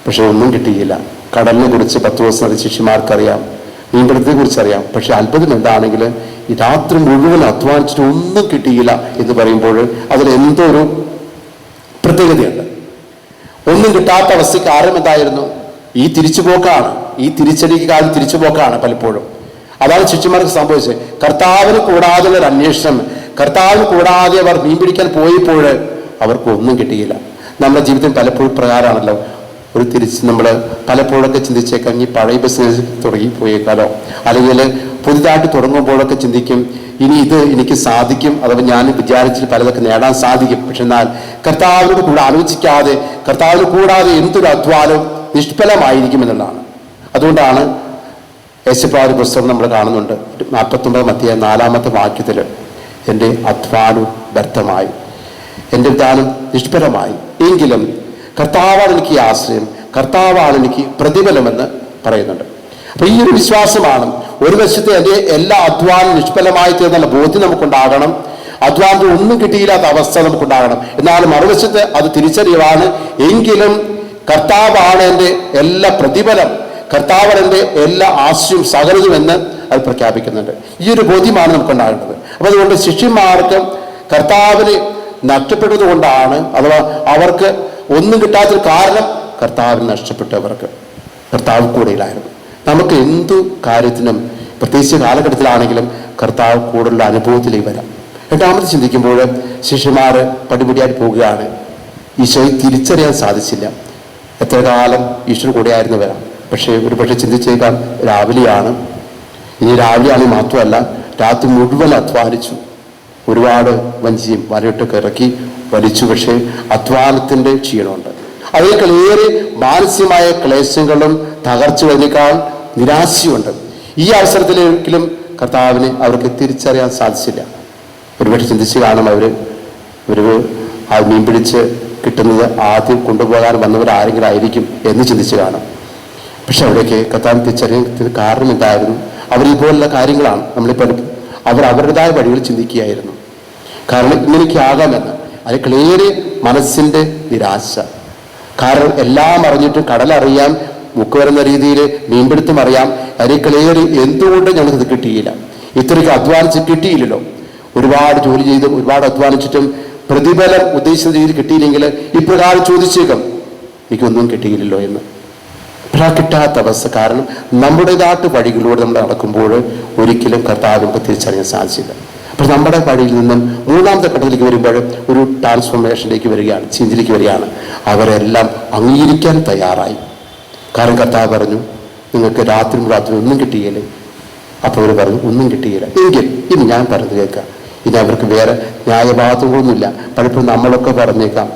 പക്ഷെ ഒന്നും കിട്ടിയില്ല. കടലിനെ കുറിച്ച് പത്രോസിന്റെ ശിഷ്യന്മാർക്കറിയാം, മീൻപിടുത്തത്തെ കുറിച്ചറിയാം. പക്ഷെ അത്ഭുതം എന്താണെങ്കിൽ ഈ രാത്രി മുഴുവൻ അധ്വാനിച്ചിട്ട് ഒന്നും കിട്ടിയില്ല എന്ന് പറയുമ്പോൾ അതിലെന്തോ ഒരു പ്രത്യേകതയുണ്ട്. ഒന്നും കിട്ടാത്ത അവസ്ഥയ്ക്ക് കാരണം എന്തായിരുന്നു? ഈ തിരിച്ചുപോക്കാണ്. ഈ തിരിച്ചടിക്ക് കാര്യം തിരിച്ചുപോക്കാണ് പലപ്പോഴും. അതാണ് ശിഷ്യന്മാർക്ക് സംഭവിച്ചത്. കർത്താവിന് കൂടാതെയുള്ള ഒരു അന്വേഷണം, കർത്താവിന് കൂടാതെ അവർ മീൻ പിടിക്കാൻ പോയപ്പോൾ അവർക്ക് ഒന്നും കിട്ടിയില്ല. നമ്മുടെ ജീവിതം പലപ്പോഴും പ്രകാരമാണല്ലോ. ഒരു തിരിച്ച് നമ്മൾ പലപ്പോഴൊക്കെ ചിന്തിച്ചേക്കാം, ഈ പഴയ ബിസിനസ് തുടങ്ങി പോയേക്കാലോ, അല്ലെങ്കിൽ പുതുതായിട്ട് തുടങ്ങുമ്പോഴൊക്കെ ചിന്തിക്കും, ഇനി ഇത് എനിക്ക് സാധിക്കും, അഥവാ ഞാൻ വിചാരിച്ചിട്ട് പലതൊക്കെ നേടാൻ സാധിക്കും. പക്ഷെ എന്നാൽ കർത്താവിനോട് കൂടെ ആലോചിക്കാതെ, കർത്താവിന് കൂടാതെ എന്തൊരു അധ്വാനവും നിഷ്ഫലമായിരിക്കും എന്നുള്ളതാണ്. അതുകൊണ്ടാണ് യേശുപ്രവാചക പുസ്തകം നമ്മൾ കാണുന്നുണ്ട്, 49-ാം അധ്യായം 4-ാമത്തെ വാക്യത്തിൽ, എൻ്റെ അധ്വാനം വ്യർത്ഥമായി, എൻ്റെ ദാനം നിഷ്ഫലമായി, എങ്കിലും കർത്താവാണ് എനിക്ക് ആശ്രയം, കർത്താവാണ് എനിക്ക് പ്രതിഫലമെന്ന് പറയുന്നുണ്ട്. അപ്പൊ ഈ ഒരു വിശ്വാസമാണ്. ഒരു വശത്തെ എൻ്റെ എല്ലാ അധ്വാനം നിഷ്ഫലമായി തീർന്നുള്ള ബോധ്യം നമുക്കുണ്ടാകണം. അധ്വാനത്തിൽ ഒന്നും കിട്ടിയില്ലാത്ത അവസ്ഥ നമുക്കുണ്ടാകണം. എന്നാൽ മറുവശത്ത് അത് തിരിച്ചറിവാണ്, എങ്കിലും കർത്താവാണ് എൻ്റെ എല്ലാ പ്രതിഫലം, കർത്താവാണ് എൻ്റെ എല്ലാ ആശ്രയം സകലതുമെന്ന് അത് പ്രഖ്യാപിക്കുന്നുണ്ട്. ഈ ഒരു ബോധ്യമാണ് നമുക്കുണ്ടാകേണ്ടത്. അപ്പൊ അതുകൊണ്ട് ശിഷ്യന്മാർക്ക് കർത്താവിന് നഷ്ടപ്പെട്ടത് കൊണ്ടാണ്, അഥവാ അവർക്ക് ഒന്നും കിട്ടാത്തൊരു കാരണം കർത്താവിന് നഷ്ടപ്പെട്ടവർക്ക് കർത്താവ് കൂടെയിലായിരുന്നു. നമുക്ക് എന്തു കാര്യത്തിനും പ്രത്യേകിച്ച് കാലഘട്ടത്തിലാണെങ്കിലും കർത്താവ് കൂടുതലുള്ള അനുഭവത്തിലേക്ക് വരാം. രണ്ടാമത് ചിന്തിക്കുമ്പോൾ ശിഷ്യന്മാർ പടിപടിയായിട്ട് പോവുകയാണ്. ഈശോയെ തിരിച്ചറിയാൻ സാധിച്ചില്ല. എത്ര കാലം ഈശോ കൂടെ ആയിരുന്നു വരാം. പക്ഷേ ഒരു പക്ഷേ ചിന്തിച്ചേക്കാം, രാവിലെയാണ്. ഇനി രാവിലെയാണെങ്കിൽ മാത്രമല്ല, രാത്രി മുഴുവൻ അധ്വാനിച്ചു, ഒരുപാട് വഞ്ചിയും വലയിട്ടൊക്കെ ഇറക്കി വലിച്ചു. പക്ഷേ അധ്വാനത്തിൻ്റെ ക്ഷീണമുണ്ട്. അതിനേക്കാളേറെ മാനസികമായ ക്ലേശങ്ങളും തകർച്ചകളേക്കാൾ നിരാശയുണ്ട്. ഈ അവസരത്തിലൊരിക്കലും കർത്താവിനെ അവർക്ക് തിരിച്ചറിയാൻ സാധിച്ചില്ല. ഒരുപക്ഷെ ചിന്തിച്ച് കാണും, ഒരു മീൻ പിടിച്ച് കിട്ടുന്നത് ആദ്യം കൊണ്ടുപോകാൻ വന്നവരാരെങ്കിലും ആയിരിക്കും എന്ന് ചിന്തിച്ച് കാണും. പക്ഷെ അവിടെയൊക്കെ കർത്താവിനെ തിരിച്ചറിയാൻ കാരണം എന്തായിരുന്നു? അവരിതുപോലുള്ള കാര്യങ്ങളാണ് നമ്മളിപ്പോൾ അവർ അവരുടേതായ വഴികൾ ചിന്തിക്കുകയായിരുന്നു. കാരണം ഇങ്ങനെയൊക്കെ ആകാമെന്ന്. അതിലേറെ മനസ്സിൻ്റെ നിരാശ. കാരണം എല്ലാം അറിഞ്ഞിട്ടും കടലറിയാം, മുക്ക് വരുന്ന രീതിയിൽ മീൻപിടുത്തം അറിയാം, അതിലേറെ എന്തുകൊണ്ട് ഞങ്ങൾക്കിത് കിട്ടിയില്ല, ഇത്രയ്ക്ക് അധ്വാനിച്ച് കിട്ടിയില്ലല്ലോ. ഒരുപാട് ജോലി ചെയ്തും ഒരുപാട് അധ്വാനിച്ചിട്ടും പ്രതിഫലം ഉദ്ദേശിച്ച രീതിയിൽ കിട്ടിയില്ലെങ്കിൽ ഇപ്രകാരം ചോദിച്ചേക്കും, എനിക്കൊന്നും കിട്ടിയില്ലല്ലോ എന്ന്. പക്ഷെ കിട്ടാത്ത അവസ്ഥ. കാരണം നമ്മുടേതായിട്ട് വഴികളിലൂടെ നമ്മൾ നടക്കുമ്പോൾ ഒരിക്കലും കർത്താവിനെ തിരിച്ചറിയാൻ സാധിച്ചില്ല. അപ്പോൾ നമ്മുടെ വഴിയിൽ നിന്നും മൂന്നാമത്തെ ഘട്ടത്തിലേക്ക് വരുമ്പോൾ ഒരു ട്രാൻസ്ഫോർമേഷനിലേക്ക് വരികയാണ്, ചേഞ്ചിലേക്ക് വരികയാണ്. അവരെല്ലാം അംഗീകരിക്കാൻ തയ്യാറായി. കാരണം കർത്താവ് പറഞ്ഞു, നിങ്ങൾക്ക് രാത്രി ഒന്നും കിട്ടിയില്ലേ? അപ്പോൾ അവർ പറഞ്ഞു ഒന്നും കിട്ടിയില്ല. എങ്കിൽ ഇനി ഞാൻ പറഞ്ഞു കേൾക്കാം, ഇനി അവർക്ക് വേറെ ന്യായവാദങ്ങളൊന്നുമില്ല. പലപ്പോഴും നമ്മളൊക്കെ പറഞ്ഞേക്കാം,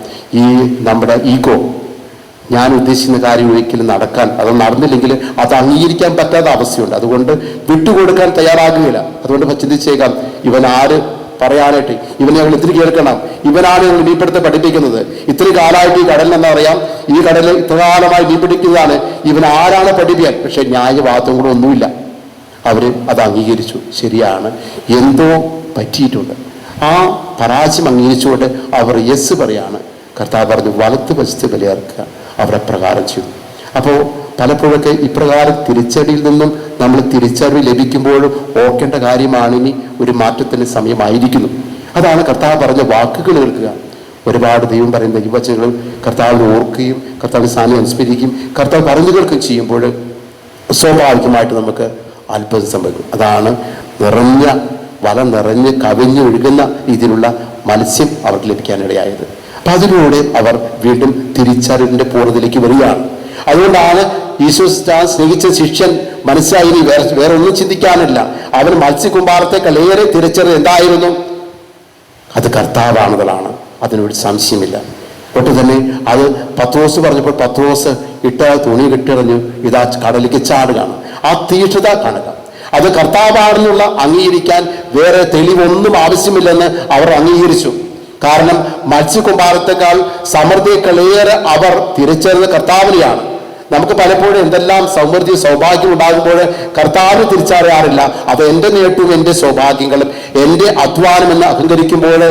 ഈ നമ്മുടെ ഈഗോ, ഞാൻ ഉദ്ദേശിക്കുന്ന കാര്യം ഒരിക്കലും നടക്കാൻ, അത് നടന്നില്ലെങ്കിൽ അത് അംഗീകരിക്കാൻ പറ്റാത്ത അവസ്ഥയുണ്ട്. അതുകൊണ്ട് വിട്ടുകൊടുക്കാൻ തയ്യാറാകുകയില്ല. അതുകൊണ്ട് ചിന്തിച്ചേക്കാം, ഇവൻ ആര് പറയാനായിട്ട്, ഇവനെ ഞങ്ങൾ ഇത്തിരി കേൾക്കണം, ഇവനാണ് ഞങ്ങൾ മീൻപിടുത്തെ പഠിപ്പിക്കുന്നത്, ഇത്രയും കാലമായിട്ട് ഈ കടലിൽ എന്താ പറയാം, ഈ കടലിൽ ഇത്ര കാലമായി മീൻ പിടിക്കുന്നതാണ്, ഇവൻ ആരാണ് പഠിപ്പിക്കാൻ? പക്ഷെ ന്യായവാദങ്ങളൊന്നുമില്ല. അവർ അത് അംഗീകരിച്ചു. ശരിയാണ്, എന്തോ പറ്റിയിട്ടുണ്ട്. ആ പരാജയം അംഗീകരിച്ചുകൊണ്ട് അവർ യെസ് പറയാണ്. കർത്താവ് പറഞ്ഞു, വലത്ത് വശത്ത് ബലിയർക്കുക. അവരെ പ്രകാരം ചെയ്തു. അപ്പോൾ പലപ്പോഴൊക്കെ ഇപ്രകാരം തിരിച്ചടിയിൽ നിന്നും നമ്മൾ തിരിച്ചറിവ് ലഭിക്കുമ്പോഴും ഓർക്കേണ്ട കാര്യമാണ്, ഇനി ഒരു മാറ്റത്തിന് സമയമായിരിക്കുന്നു. അതാണ് കർത്താവ് പറഞ്ഞ വാക്കുകൾ കേൾക്കുക. ഒരുപാട് ദൈവം പറയുന്ന യുവജനങ്ങളും കർത്താവിനെ ഓർക്കുകയും കർത്താവിനെ സ്ഥാനം അനുസ്മരിക്കുകയും കർത്താവ് പറഞ്ഞു കേൾക്കുകയും ചെയ്യുമ്പോൾ സ്വാഭാവികമായിട്ട് നമുക്ക് അത്ഭുതം സംഭവിക്കും. അതാണ് വല നിറഞ്ഞ് കവിഞ്ഞൊഴുകുന്ന രീതിയിലുള്ള മത്സ്യം അവർക്ക് ലഭിക്കാനിടയായത്. അപ്പം അതിലൂടെ അവർ വീണ്ടും തിരിച്ചറിവിൻ്റെ പൂർണ്ണതയിലേക്ക് വരികയാണ്. അതുകൊണ്ടാണ് ഈശോ സ്നേഹിച്ച ശിഷ്യൻ മനസ്സിലായി, ഇനി വേറെ ഒന്നും ചിന്തിക്കാനില്ല. അവൻ മത്സ്യകുമ്പാരത്തെക്കാൾ ഏറെ തിരിച്ചറിവ് എന്തായിരുന്നു? അത് കർത്താവാണെന്നതാണ്. അതിനൊരു സംശയമില്ല. ഒട്ടും തന്നെ അത് പത്രോസ് പറഞ്ഞപ്പോൾ പത്രോസ് ഇട്ട തുണി കെട്ടിറഞ്ഞു, ഇതാ കടലിലേക്ക് ചാടുകയാണ്. ആ തീഷ്ണത കാണുക, അത് കർത്താവാണെന്നുള്ള അംഗീകരിക്കാൻ വേറെ തെളിവൊന്നും ആവശ്യമില്ലെന്ന് അവർ അംഗീകരിച്ചു. കാരണം മത്സ്യകുമ്പാരത്തെക്കാൾ സമൃദ്ധിയേക്കാളേറെ അവർ തിരിച്ചറിഞ്ഞ കർത്താവിനെയാണ്. നമുക്ക് പലപ്പോഴും എന്തെല്ലാം സമൃദ്ധി സൗഭാഗ്യം ഉണ്ടാകുമ്പോൾ കർത്താവിനെ തിരിച്ചറിയാറില്ല. അത് എൻ്റെ നേട്ടവും എൻ്റെ സൗഭാഗ്യങ്ങളും എൻ്റെ അധ്വാനം എന്ന് അഹങ്കരിക്കുമ്പോൾ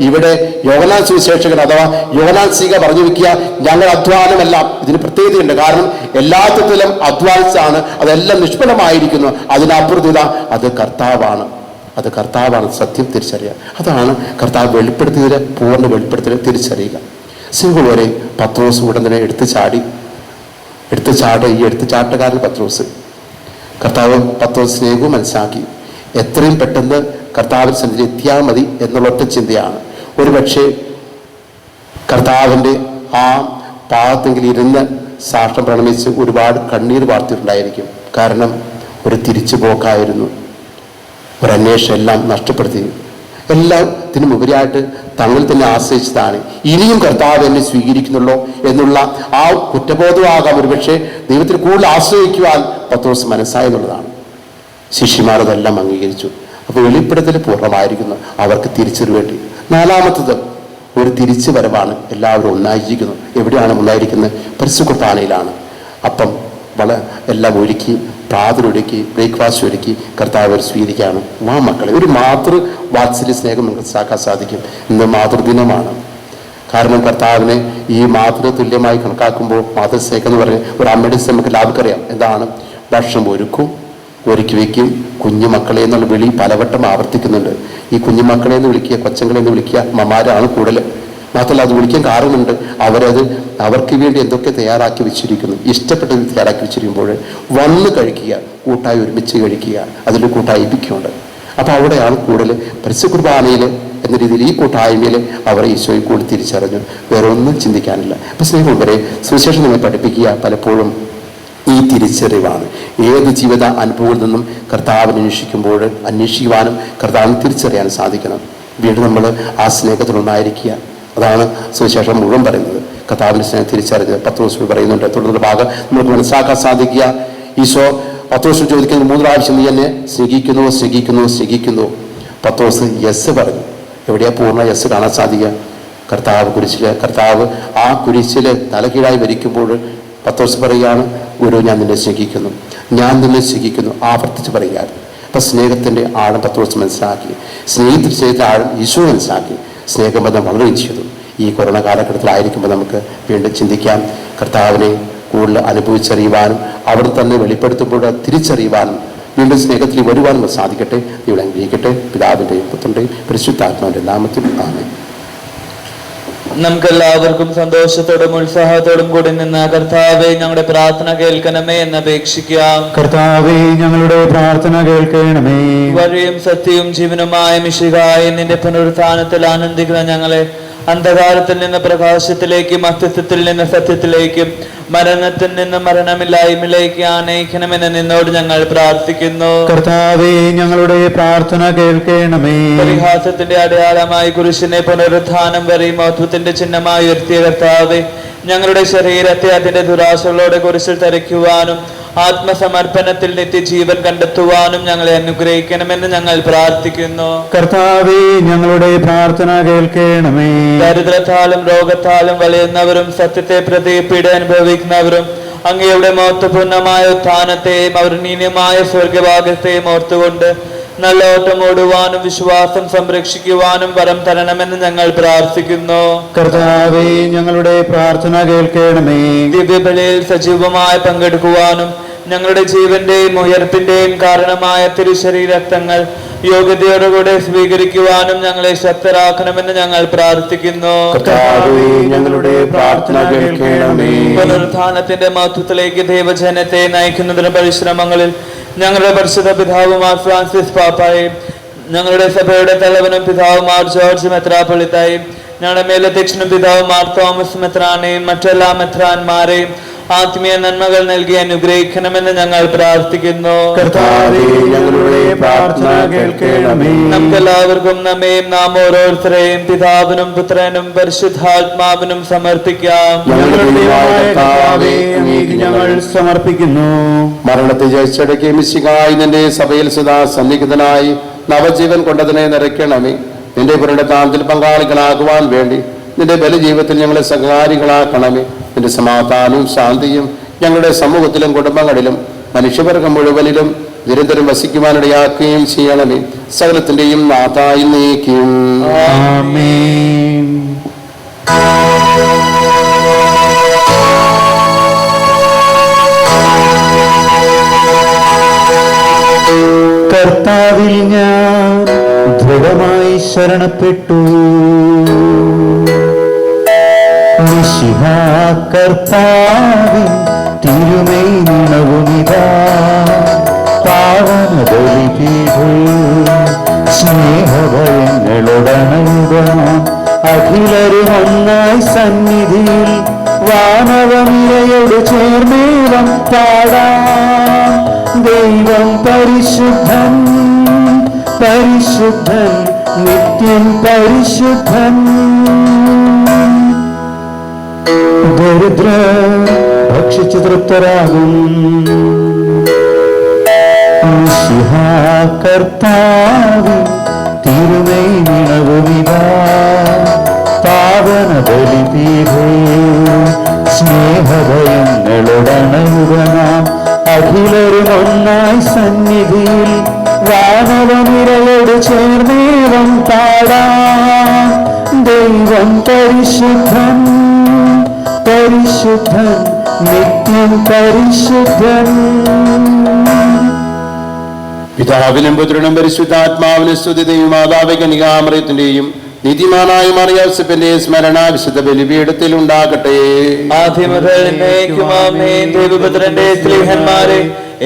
ഇവിടെ യോഹന്നാൻ സുവിശേഷകൻ അഥവാ യോഹന്നാൻ ശ്ലീഹ പറഞ്ഞു വെക്കുക, ഞങ്ങൾ അധ്വാനമല്ല. ഇതിന് പ്രത്യേകതയുണ്ട്. കാരണം എല്ലാത്തിലും അധ്വാനിച്ചാണ്, അതെല്ലാം നിഷ്ഫലമായിരിക്കുന്നു. അതിനപ്പുറത്തില്ല, അത് കർത്താവാണ് സത്യം തിരിച്ചറിയുക. അതാണ് കർത്താവ് വെളിപ്പെടുത്തിയതിൽ പൂർണ്ണ വെളിപ്പെടുത്തൽ തിരിച്ചറിയുക. സിംഹുവരെ പത്രോസ് ഉടൻ തന്നെ എടുത്തു ചാട്ടുകാരൻ പത്രോസ്. കർത്താവ് പത്രോസ് സ്നേഹവും മനസ്സിലാക്കി. എത്രയും പെട്ടെന്ന് കർത്താവിന് സന്നിധി എത്തിയാൽ മതി എന്നുള്ള ഒറ്റ ചിന്തയാണ്. ഒരുപക്ഷെ കർത്താവിൻ്റെ ആ പാദത്തെങ്കിൽ ഇരുന്ന് സാക്ഷ്യം പ്രണമിച്ച് ഒരുപാട് കണ്ണീർ വാർത്തിട്ടുണ്ടായിരിക്കും. കാരണം ഒരു തിരിച്ചുപോക്കായിരുന്നു, ഒരന്വേഷണം എല്ലാം നഷ്ടപ്പെടുത്തി. എല്ലാത്തിനും ഉപരിയായിട്ട് തങ്ങൾ തന്നെ ആശ്രയിച്ചതാണ്. ഇനിയും കർത്താവ് എന്നെ സ്വീകരിക്കുന്നുള്ളൂ എന്നുള്ള ആ കുറ്റബോധമാകാം ഒരുപക്ഷെ ദൈവത്തിൽ കൂടുതൽ ആശ്രയിക്കുവാൻ പത്രോസ് മനസ്സായി എന്നുള്ളതാണ്. ശിഷ്യന്മാർ അതെല്ലാം അംഗീകരിച്ചു. അപ്പോൾ വെളിപ്പെടുത്തൽ പൂർണ്ണമായിരിക്കുന്നു അവർക്ക് തിരിച്ചറിവ് വേണ്ടി. നാലാമത്തത് ഒരു തിരിച്ചു വരവാണ്. എല്ലാവരും ഒന്നായിരിക്കുന്നു. എവിടെയാണ് ഒന്നായിരിക്കുന്നത്? പരിശുദ്ധ കുർബാനയിലാണ്. അപ്പം എല്ലാം ഒരുക്കി, പ്രാതലൊരുക്കി, ബ്രേക്ക്ഫാസ്റ്റ് ഒരുക്കി കർത്താവ് സ്വീകരിക്കുകയാണ്. മക്കളെ, ഒരു വാത്സല്യ സ്നേഹം മനസ്സിലാക്കാൻ സാധിക്കും. ഇന്ന് മാതൃദിനമാണ്. കാരണം കർത്താവിനെ ഈ മാതൃതുല്യമായി കണക്കാക്കുമ്പോൾ മാതൃസ്നേഹം എന്ന് പറഞ്ഞ് ഒരു അമ്മയുടെ നമുക്ക് ലാഭക്കറിയാം. എന്താണ്? ഭക്ഷണം ഒരുക്കി വയ്ക്കും. കുഞ്ഞുമക്കളെ എന്നുള്ള വിളി പലവട്ടം ആവർത്തിക്കുന്നുണ്ട്. ഈ കുഞ്ഞുമക്കളെ എന്ന് വിളിക്കുക, കൊച്ചങ്ങളെ എന്ന് വിളിക്കുക അമ്മമാരാണ് കൂടുതൽ. മാത്രമല്ല അത് വിളിക്കാൻ കാരണമുണ്ട്. അവർക്ക് വേണ്ടി എന്തൊക്കെ തയ്യാറാക്കി വെച്ചിരിക്കുന്നു, ഇഷ്ടപ്പെട്ടത് തയ്യാറാക്കി വെച്ചിരിക്കുമ്പോൾ വന്ന് കഴിക്കുക, കൂട്ടായി ഒരുമിച്ച് കഴിക്കുക, അതിൽ കൂട്ടായിപ്പിക്കുന്നുണ്ട്. അപ്പോൾ അവിടെയാണ് കൂടുതൽ പരിശുദ്ധ കുർബാനയിൽ എന്ന രീതിയിൽ ഈ കൂട്ടായ്മയിൽ അവർ ഈശോയെ കൂടി തിരിച്ചറിഞ്ഞു. വേറെ ഒന്നും ചിന്തിക്കാനില്ല. അപ്പം സ്നേഹമുള്ളവരെ, സുവിശേഷം നമ്മെ പഠിപ്പിക്കുക പലപ്പോഴും ഈ തിരിച്ചറിവാണ്. ഏത് ജീവിത അനുഭവങ്ങളിൽ നിന്നും കർത്താവിനെ അന്വേഷിക്കുവാനും കർത്താവിനെ തിരിച്ചറിയാനും സാധിക്കണം. വീണ്ടും നമ്മൾ ആ സ്നേഹത്തിലൊന്നായിരിക്കുക. അതാണ് സുവിശേഷം മുഴുവൻ പറയുന്നത്. കർത്താവിൻ്റെ സ്നേഹം തിരിച്ചറിഞ്ഞ് പത്രോസ് പറയുന്നുണ്ട്. തുടർന്നുള്ള ഭാഗം നമുക്ക് മനസ്സിലാക്കാൻ സാധിക്കുക. ഈശോ പത്രോസ് ചോദിക്കുന്നത് 3 പ്രാവശ്യം നീ എന്നെ സ്നേഹിക്കുന്നു. പത്രോസ് യെസ് പറഞ്ഞു. എവിടെയാ പൂർണ്ണ യെസ് കാണാൻ സാധിക്കുക? കർത്താവ് ആ കുരിശിൽ തലകീഴായി മരിക്കുമ്പോൾ പത്രോസ് പറയുകയാണ്, ഗുരു ഞാൻ നിന്നെ സ്നേഹിക്കുന്നു. ആവർത്തിച്ച് പറയുകയാണ്. അപ്പം സ്നേഹത്തിൻ്റെ ആഴം പത്രോസ് മനസ്സിലാക്കി. സ്നേഹത്തിൻ്റെ ആഴം ഈശോ മനസ്സിലാക്കി. സ്നേഹബന്ധം വളരുകയും ചെയ്തു. ഈ കൊറോണ കാലഘട്ടത്തിലായിരിക്കുമ്പോൾ നമുക്ക് വീണ്ടും ചിന്തിക്കാം. കർത്താവിനെ കൂടുതൽ അനുഭവിച്ചറിയുവാനും അവിടെ തന്നെ വെളിപ്പെടുത്തുമ്പോൾ തിരിച്ചറിയുവാനും വീണ്ടും സ്നേഹത്തിൽ വരുവാനും സാധിക്കട്ടെ. ഇവിടെ അനുഗ്രഹിക്കട്ടെ. പിതാവിൻ്റെയും പുത്രൻ്റെയും പരിശുദ്ധാത്മാവിൻ്റെ നാമത്തിൽ ആമേൻ. നമുക്കെല്ലാവർക്കും സന്തോഷത്തോടും ഉത്സാഹത്തോടും കൂടി നിന്ന് കർത്താവെ ഞങ്ങളുടെ പ്രാർത്ഥന കേൾക്കണമേ എന്ന് അപേക്ഷിക്കാം. കർത്താവെ ഞങ്ങളുടെ പ്രാർത്ഥന കേൾക്കണമേ. വഴിയും സത്യവും ജീവനുമായ മിശിഹായെ നിന്റെ പുനരുത്ഥാനത്തിൽ ആനന്ദിക്കുന്ന ഞങ്ങളെ അന്ധകാരത്തിൽ നിന്ന് പ്രകാശത്തിലേക്കും അസ്തിത്വത്തിൽ നിന്ന് സത്യത്തിലേക്കും മരണത്തിൽ നിന്ന് മരണമില്ലായ്മയിലേക്ക് ആനയിക്കണമെന്ന് നിന്നോട് ഞങ്ങൾ പ്രാർത്ഥിക്കുന്നു. കർത്താവേ, ഞങ്ങളുടെ പ്രാർത്ഥന കേൾക്കണമേ. പരിഹാസത്തിന്റെ അടയാളമായി കുരിശിനെ പുനരുത്ഥാനം വരെ മഹത്വത്തിന്റെ ചിഹ്നമായി ഉയർത്തിയ കർത്താവേ, ഞങ്ങളുടെ ശരീരത്തെ അതിന്റെ ദുരാശകളോടെ കുരിശിൽ തരയ്ക്കുവാനും ആത്മസമർപ്പണത്തിൽ നിത്യജീവൻ കണ്ടെത്തുവാനും ഞങ്ങളെ അനുഗ്രഹിക്കണമെന്ന് ഞങ്ങൾ പ്രാർത്ഥിക്കുന്നു. കർത്താവേ, ഞങ്ങളുടെ പ്രാർത്ഥന കേൾക്കണമേ. ദരിദ്രത്താലും രോഗത്താലും വലയുന്നവരും സത്യത്തെ പ്രതി പീഡ അനുഭവിക്കുന്നവരും അങ്ങയുടെ മഹത്വപൂർണമായ ഉത്ഥാനത്തെയും അവർണീയമായ സ്വർഗഭാഗ്യത്തെയും ഓർത്തുകൊണ്ട് നല്ല ഓട്ടം ഓടുവാനും വിശ്വാസം സംരക്ഷിക്കുവാനും വരം തരണമെന്ന് ഞങ്ങൾ പ്രാർത്ഥിക്കുന്നു. കർത്താവേ, ഞങ്ങളുടെ പ്രാർത്ഥന കേൾക്കണമേ. ദിവ്യബലിയിൽ സജീവമായി പങ്കെടുക്കുവാനും ഞങ്ങളുടെ ജീവന്റെയും ഉയർപ്പിന്റെയും കാരണമായ തിരുശരീരക്തങ്ങൾ യോഗ്യതയോടുകൂടെ സ്വീകരിക്കുവാനും ഞങ്ങളെ ശക്തരാക്കണമെന്ന് ഞങ്ങൾ പ്രാർത്ഥിക്കുന്നു. കർത്താവേ, ഞങ്ങളുടെ പ്രാർത്ഥന കേൾക്കണമേ. പുനരുത്ഥാനത്തിന്റെ മഹത്വത്തിലേക്ക് ദൈവജനത്തെ നയിക്കുന്നതിന് പരിശ്രമങ്ങളിൽ ഞങ്ങളുടെ പരിശുദ്ധ പിതാവ് മാർ ഫ്രാൻസിസ് പാപ്പായും ഞങ്ങളുടെ സഭയുടെ തലവനും പിതാവ് മാർ ജോർജ് മെത്രാപ്പൊളിത്തായും ഞങ്ങളുടെ മേലധ്യക്ഷനും പിതാവ് മാർ തോമസ് മെത്രാനെയും മറ്റെല്ലാ മെത്രാന്മാരെയും ആത്മീയ നന്മകൾ നൽകി അനുഗ്രഹിക്കണമെന്ന് ഞങ്ങൾ പ്രാർത്ഥിക്കുന്നു. കർത്താവേ, ഞങ്ങളുടെ പ്രാർത്ഥന കേൾക്കണമേ. നമുക്കെല്ലാവർക്കും നമ്മയും നാം ഓരോരുത്തരെയും പിതാവിനും പുത്രനും പരിശുദ്ധാത്മാവിനും സമർപ്പിക്കാം. ഞങ്ങളുടെ ദൈവമായ കർത്താവേ, അങ്ങേക്ക് ഞങ്ങൾ സമർപ്പിക്കുന്നു. മരണത്തെ ജയിച്ചടക്കിയ മിശിഹായി നിന്റെ സഭയിൽ സദാ സന്നിഹിതനായി നവജീവൻ കൊണ്ടതിനെ നിറയ്ക്കണമേ. നിന്റെ പുനരുത്ഥാനത്തിൽ പങ്കാളികളാകുവാൻ വേണ്ടി നിന്റെ ബലിജീവിതത്തിൽ ഞങ്ങളെ സഹകാരികളാക്കണമേ. നിന്റെ സമാധാനവും ശാന്തിയും ഞങ്ങളുടെ സമൂഹത്തിലും കുടുംബങ്ങളിലും മനുഷ്യവർഗം മുഴുവനിലും നിരന്തരം വസിക്കുവാനിടയാക്കുകയും ചെയ്യണമേ. സകലത്തിന്റെയും നാഥായി നീക്കും. ആമേൻ. കർത്താവിൽ ഞാൻ ദൃഢമായി ശരണപ്പെട്ടു. മിശിഹാ കർത്താവിൻ തിരുമൈ നിണവുമിതാ. പാവന ബലിപീഠേ സ്നേഹഭയങ്ങളോടണയുക. അഖിലരും ഒന്നായി സന്നിധിയിൽ വാനവനിരയോട് ചേർന്നേവം പാടാം. ദൈവം പരിശുദ്ധൻ, പരിശുദ്ധൻ, നിത്യം പരിശുദ്ധൻ. ദരിദ്ര ഭക്ഷിച്ചു തൃപ്തരാകും. മിശിഹാ കർത്താവിൻ തിരുമൈ നിണവുമിതാ. പാവന ബലിപീഠേ സ്നേഹഭയങ്ങളോടണയുക. നാം അഖിലരും ഒന്നായി സന്നിധിയിൽ വാനവനിരയോട് ചേർന്നേവം പാടാം. ദൈവം പരിശുദ്ധൻ, പരിശുദ്ധൻ, നിത്യം പരിശുദ്ധൻ. പിതാവിനും പുത്രനും പരിശുദ്ധാത്മാവിനും സ്തുതി. ദൈവമാതാവേ കന്യകാമറിയത്തിന്റെയും നീതിമാനായ മറിയോസേപ്പിന്റെ സ്മരണ വിശുദ്ധ ബലിപീഠത്തിൽ ഉണ്ടാകട്ടെ. ആദ്യം മുതൽ എന്നേക്കും ആമേൻ. ദൈവപുത്രന്റെ സ്നേഹന്മാരെ,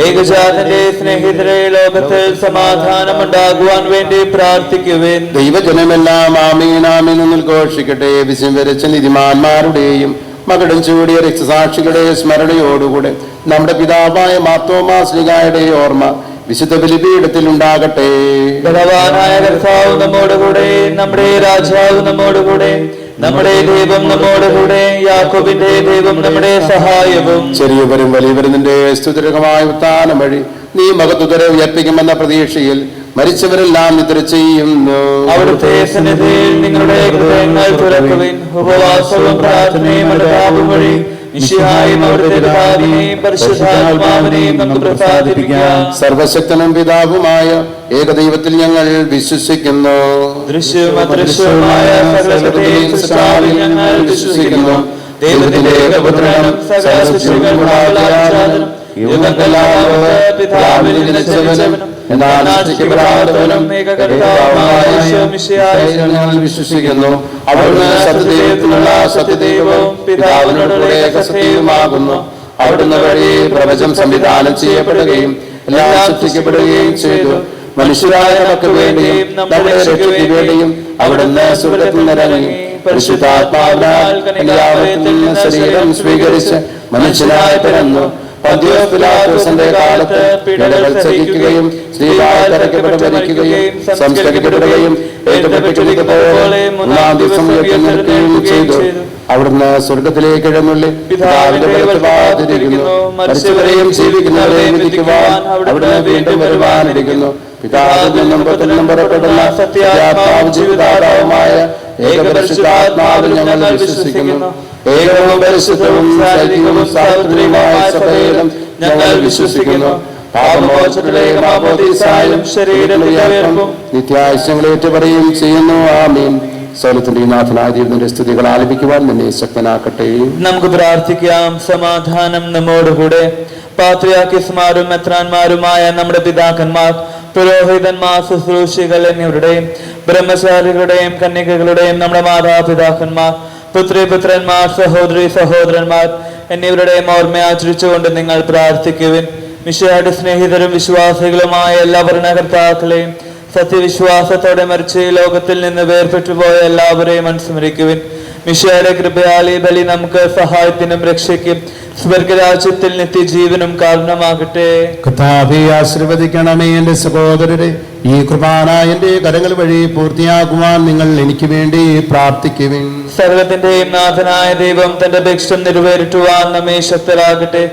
ഏകജാതന്റെ സ്നേഹിതരെ, ലോകത്തിൽ സമാധാനം ഉണ്ടാകുവാൻ വേണ്ടി പ്രാർത്ഥിക്കുവേൻ. ദൈവജനമെല്ലാം ആമേൻ ആമേൻ എന്ന് ഘോഷിക്കട്ടെ. വിശ്വം വരച്ച നീതിമാന്മാരുടെയും മകടും ചൂടിയ രക്തസാക്ഷികളുടെ സ്മരണയോടുകൂടെ നമ്മുടെ പിതാവായ മാർത്തോമാ ശ്ലീഹായുടെ ഓർമ്മ വിശുദ്ധ ബലിപീഠത്തിൽ ഉണ്ടാകട്ടെ. ബലവാനായ കർത്താവ് നമ്മോടുകൂടെ, നമ്മുടെ രാജാവ് നമ്മോടുകൂടെ, നമ്മുടെ ദൈവം നമ്മോടുകൂടെ, യാക്കോബിന്റെ ദൈവം നമ്മുടെ സഹായവും. ചെറിയവരും വലിയവരും നിന്റെ സ്തുതിരകമായ ഉത്ഥാനം വഴി നീ മഹത്വരെ ഉയർപ്പിക്കുമെന്ന പ്രതീക്ഷയിൽ മരിച്ചവരെല്ലാം നിദ്ര ചെയ്യുന്നു. അവിടുത്തെ സന്നിധിയിൽ നിങ്ങളുടെ ഹൃദയങ്ങൾ തുറക്കുവിൻ. ഉപവാസവും പ്രാർത്ഥനയും അനുതാപവും വഴി മിശിഹായും അവിടുത്തെ പിതാവിനെയും പരിശുദ്ധാത്മാവിനെയും നമുക്ക് പ്രസാദിപ്പിക്കാം. സർവശക്തനും പിതാവുമായ ഏകദൈവത്തിൽ ഞങ്ങൾ വിശ്വസിക്കുന്നു. ദൃശ്യവും അദൃശ്യവുമായ സകലത്തെയും സൃഷ്ടാവിൽ ഞങ്ങൾ വിശ്വസിക്കുന്നു. ദൈവത്തിന്റെ ഏകപുത്രനും സകല സൃഷ്ടികൾക്കുമുള്ള യുഗങ്ങളായ പിതാവിൽ ജനിച്ചവനും എന്നാൽ നാശിക്കപ്പെടാത്തവനും ഏകകർത്താവുമായ യേശുമിശിഹായിൽ ഞങ്ങൾ വിശ്വസിക്കുന്നു. അവിടുന്ന് സത്യദൈവത്തിനുള്ള സത്യദൈവവും പിതാവിനോടുള്ള ഏകസത്യവുമാകുന്നു. അവിടുന്ന് വഴി പ്രപഞ്ചം സംവിധാനം ചെയ്യപ്പെടുകയും എല്ലാം സൃഷ്ടിക്കപ്പെടുകയും ചെയ്തു. മനുഷ്യരായ നമുക്ക് വേണ്ടിയും നമ്മുടെ രക്ഷയ്ക്ക് വേണ്ടിയും അവിടുന്ന് സ്വർഗ്ഗത്തിൽ നിന്നിറങ്ങി പരിശുദ്ധാത്മാവിനാൽ കന്യാമറിയത്തിൽ നിന്ന് ശരീരം സ്വീകരിച്ച് മനുഷ്യനായി പിറന്നു. പന്തിയോസ് പിലാത്തോസിന്റെ കാലത്ത് പീഡകൾ സഹിക്കുകയും സ്ത്രീയായി തറയ്ക്കപ്പെട്ട് മരിക്കുകയും സംസ്കരിക്കപ്പെടുകയും എഴുതപ്പെട്ടിരിക്കുന്നതുപോലെ മൂന്നാം ദിവസം ഉയർത്തെഴുന്നേൽക്കുകയും ചെയ്തു. അവിടുന്ന് സ്വർഗത്തിലേക്ക് എഴുന്നള്ളി പിതാവിന്റെ വലത്തുഭാഗത്തിരിക്കുന്നു. മരിച്ചവരെയും ജീവിക്കുന്നവരെയും വിധിക്കുവാൻ അവിടുന്ന് വീണ്ടും വരുവാനിരിക്കുന്നു. പിതാവിൽ നിന്നും പുത്രനും പുറപ്പെടുന്ന സത്യാത്മാവും ജീവിതാത്മാവുമായ ഏകപരിശുദ്ധാത്മാവിൽ ഞങ്ങൾ വിശ്വസിക്കുന്നു. ഏകവും പരിശുദ്ധവും ശാരീരികവും സാർവത്രികവുമായ സഭയിലും ഞങ്ങൾ വിശ്വസിക്കുന്നു. പാപമോചനത്തിലേക്ക് മാമോദീസായും ശരീരത്തിന്റെ ഉയർപ്പും നിത്യായുസ്യങ്ങൾ ഏറ്റുപറയുകയും ചെയ്യുന്നു. ആമീൻ. സകലത്തിന്റെ നാഥനായ ദൈവത്തിന്റെ സ്തുതികൾ ആലപിക്കുവാൻ നിന്നെ ശക്തനാക്കട്ടെ. നമുക്ക് പ്രാർത്ഥിക്കാം. സമാധാനം നമ്മോടുകൂടെ. പാത്രിയാർക്കീസുമാരും മെത്രാന്മാരുമായ നമ്മുടെ പിതാക്കന്മാർ, പുരോഹിതന്മാർ, ശുശ്രൂഷികൾ എന്നിവരുടെയും ബ്രഹ്മചാരികളുടെയും കന്യകകളുടെയും നമ്മുടെ മാതാപിതാക്കന്മാർ, പുത്രിപുത്രന്മാർ, സഹോദരി സഹോദരന്മാർ എന്നിവരുടെയും ഓർമ്മ ആചരിച്ചുകൊണ്ട് നിങ്ങൾ പ്രാർത്ഥിക്കുവിൻ. മിശിഹായുടെ സ്നേഹിതരും വിശ്വാസികളുമായ എല്ലാ ഭരണകർത്താക്കളെയും സത്യവിശ്വാസത്തോടെ മരിച്ച ഈ ലോകത്തിൽ നിന്ന് വേർപെട്ടുപോയ എല്ലാവരെയും അനുസ്മരിക്കുവിൻ. മിശിഹായുടെ കൃപയാൽ ഈ ബലി നമുക്ക് സഹായത്തിനും രക്ഷയ്ക്കും സ്വർഗരാജ്യത്തിൽ നിത്യജീവനും കാരണമാകട്ടെ. കർത്താവേ, ആശീർവദിക്കണമേ എന്റെ സഹോദരരെ. ഈ കൃപാന എന്റെ കരങ്ങൾ വഴി പൂർത്തിയാക്കുവാൻ നിങ്ങൾ എനിക്ക് വേണ്ടി പ്രാർത്ഥിക്കുവിൻ. സർവ്വത്തിന്റെയും നാഥനായ ദൈവം തന്റെ ഭിക്ഷം നിറവേറ്റുവാൻ നമ്മെ ശക്തരാകട്ടെ.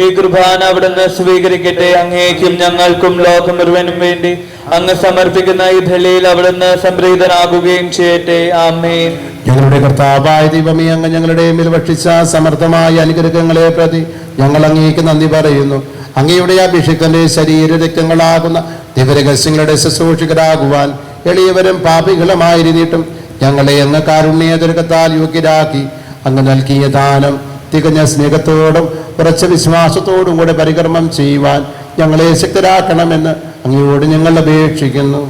ഈ കുർബാന അവിടുന്ന് സ്വീകരിക്കട്ടെ. അങ്ങേക്കും ഞങ്ങൾക്കും ലോകം മുഴുവനും വേണ്ടി അങ്ങ് സമർപ്പിക്കുന്ന ഈ ബലിയിൽ അവിടുന്ന് സംപ്രീതനാകുകയും ചെയ്യട്ടെ. ആമേൻ. ഞങ്ങളുടെ കർത്താവായ ദൈവമേ, അങ്ങ് ഞങ്ങളുടെ മേൽ ഭക്ഷിച്ച സമർത്ഥമായ അനുഗ്രഹങ്ങളെ പ്രതി ഞങ്ങൾ അങ്ങേക്ക് നന്ദി പറയുന്നു. അങ്ങയുടെ അഭിഷിക്തന്റെ ശരീര രക്തങ്ങളാകുന്ന ദിവരഹസ്യങ്ങളുടെ ശുശ്രൂഷകരാകുവാൻ എളിയവരും പാപികളുമായിരുന്നിട്ടും ഞങ്ങളെ അങ്ങ് കാരുണ്യതരകത്താൽ യോഗ്യരാക്കി അങ്ങ് നൽകിയ ദാനം തികഞ്ഞ സ്നേഹത്തോടും ഉറച്ച വിശ്വാസത്തോടും കൂടെ പരികർമ്മം ചെയ്യുവാൻ ഞങ്ങളെ ശക്തരാക്കണമെന്ന് അങ്ങയോട് ഞങ്ങൾ അപേക്ഷിക്കുന്നു.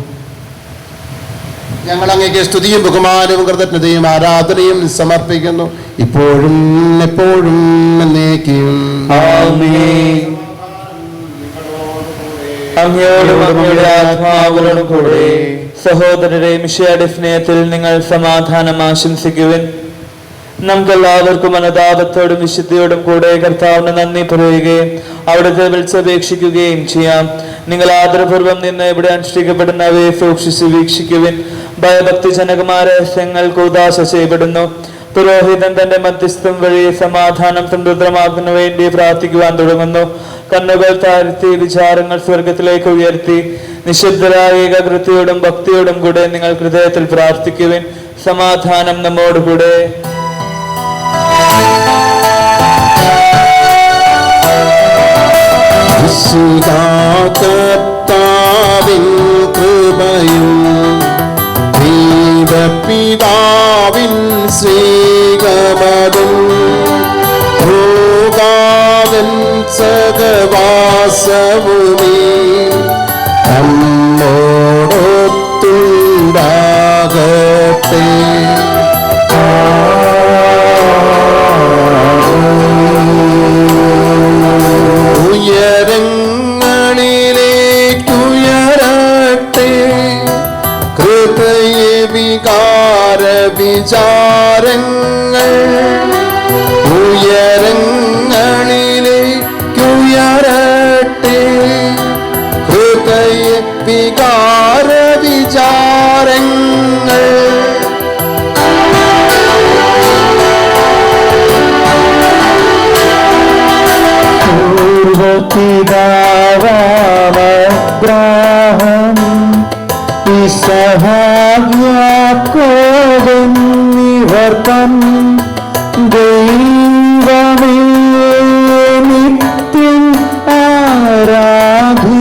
ഞങ്ങൾ അങ്ങേക്ക് സ്തുതിയും ബഹുമാനവും കൃതജ്ഞതയും ആരാധനയും സമർപ്പിക്കുന്നു, ഇപ്പോഴും എപ്പോഴും എന്നേക്കും. അങ്ങയോടും അങ്ങയുടെ ആത്മാവിനോടും കൂടെ. സഹോദരരെ, മിശിഹായുടെ സ്നേഹത്തിൽ നിങ്ങൾ സമാധാനം ആശംസിക്കുവിൻ. നമുക്കെല്ലാവർക്കും അനുതാപത്തോടും വിശുദ്ധിയോടും കൂടെ കർത്താവിന് നന്ദി പറയുകയും അവിടുത്തെ വിളിച്ചപേക്ഷിക്കുകയും ചെയ്യാം. നിങ്ങൾ ആദരപൂർവ്വം നിന്ന് ഇവിടെ അനുഷ്ഠിക്കപ്പെടുന്നവയെ സൂക്ഷിച്ച് വീക്ഷിക്കുവിൻ. ഭയഭക്തിജനകമായ രഹസ്യങ്ങൾ കൂദാശ ചെയ്യപ്പെടുന്നു. പുരോഹിതൻ തന്റെ മധ്യസ്ഥം വഴി സമാധാനം സമൃദ്ധമാക്കുന്നതിനു വേണ്ടി പ്രാർത്ഥിക്കുവാൻ തുടങ്ങുന്നു. കണ്ണുകൾ താഴ്ത്തി വിചാരങ്ങൾ സ്വർഗത്തിലേക്ക് ഉയർത്തി നിശബ്ദരായ ഏകാഗ്രതയോടും ഭക്തിയോടും കൂടെ നിങ്ങൾ ഹൃദയത്തിൽ പ്രാർത്ഥിക്കുവിൻ. സമാധാനം നമ്മോടുകൂടെ. കർത്താവിൻ കൃപയും ദൈവപിതാവിൻ ശ്രീകമതും ഭോഗാവൻ സഹവാസവുമേ നമ്മോടൊത്തുണ്ടാകട്ടെ. ഉയരങ്ങളിലേക്കുയരട്ടെ കൃപയെ വികാര വിചാരങ്ങൾ. ഉയരങ്ങളിലേക്കുയരട്ടെ കൃപയെ വികാര വിചാരങ്ങൾ. പൂർവപിതാവാബ്രാഹം ഇസഹാക്യാക്കോബെന്നിവർക്കും ദൈവമേ നിത്യം ആരാധന.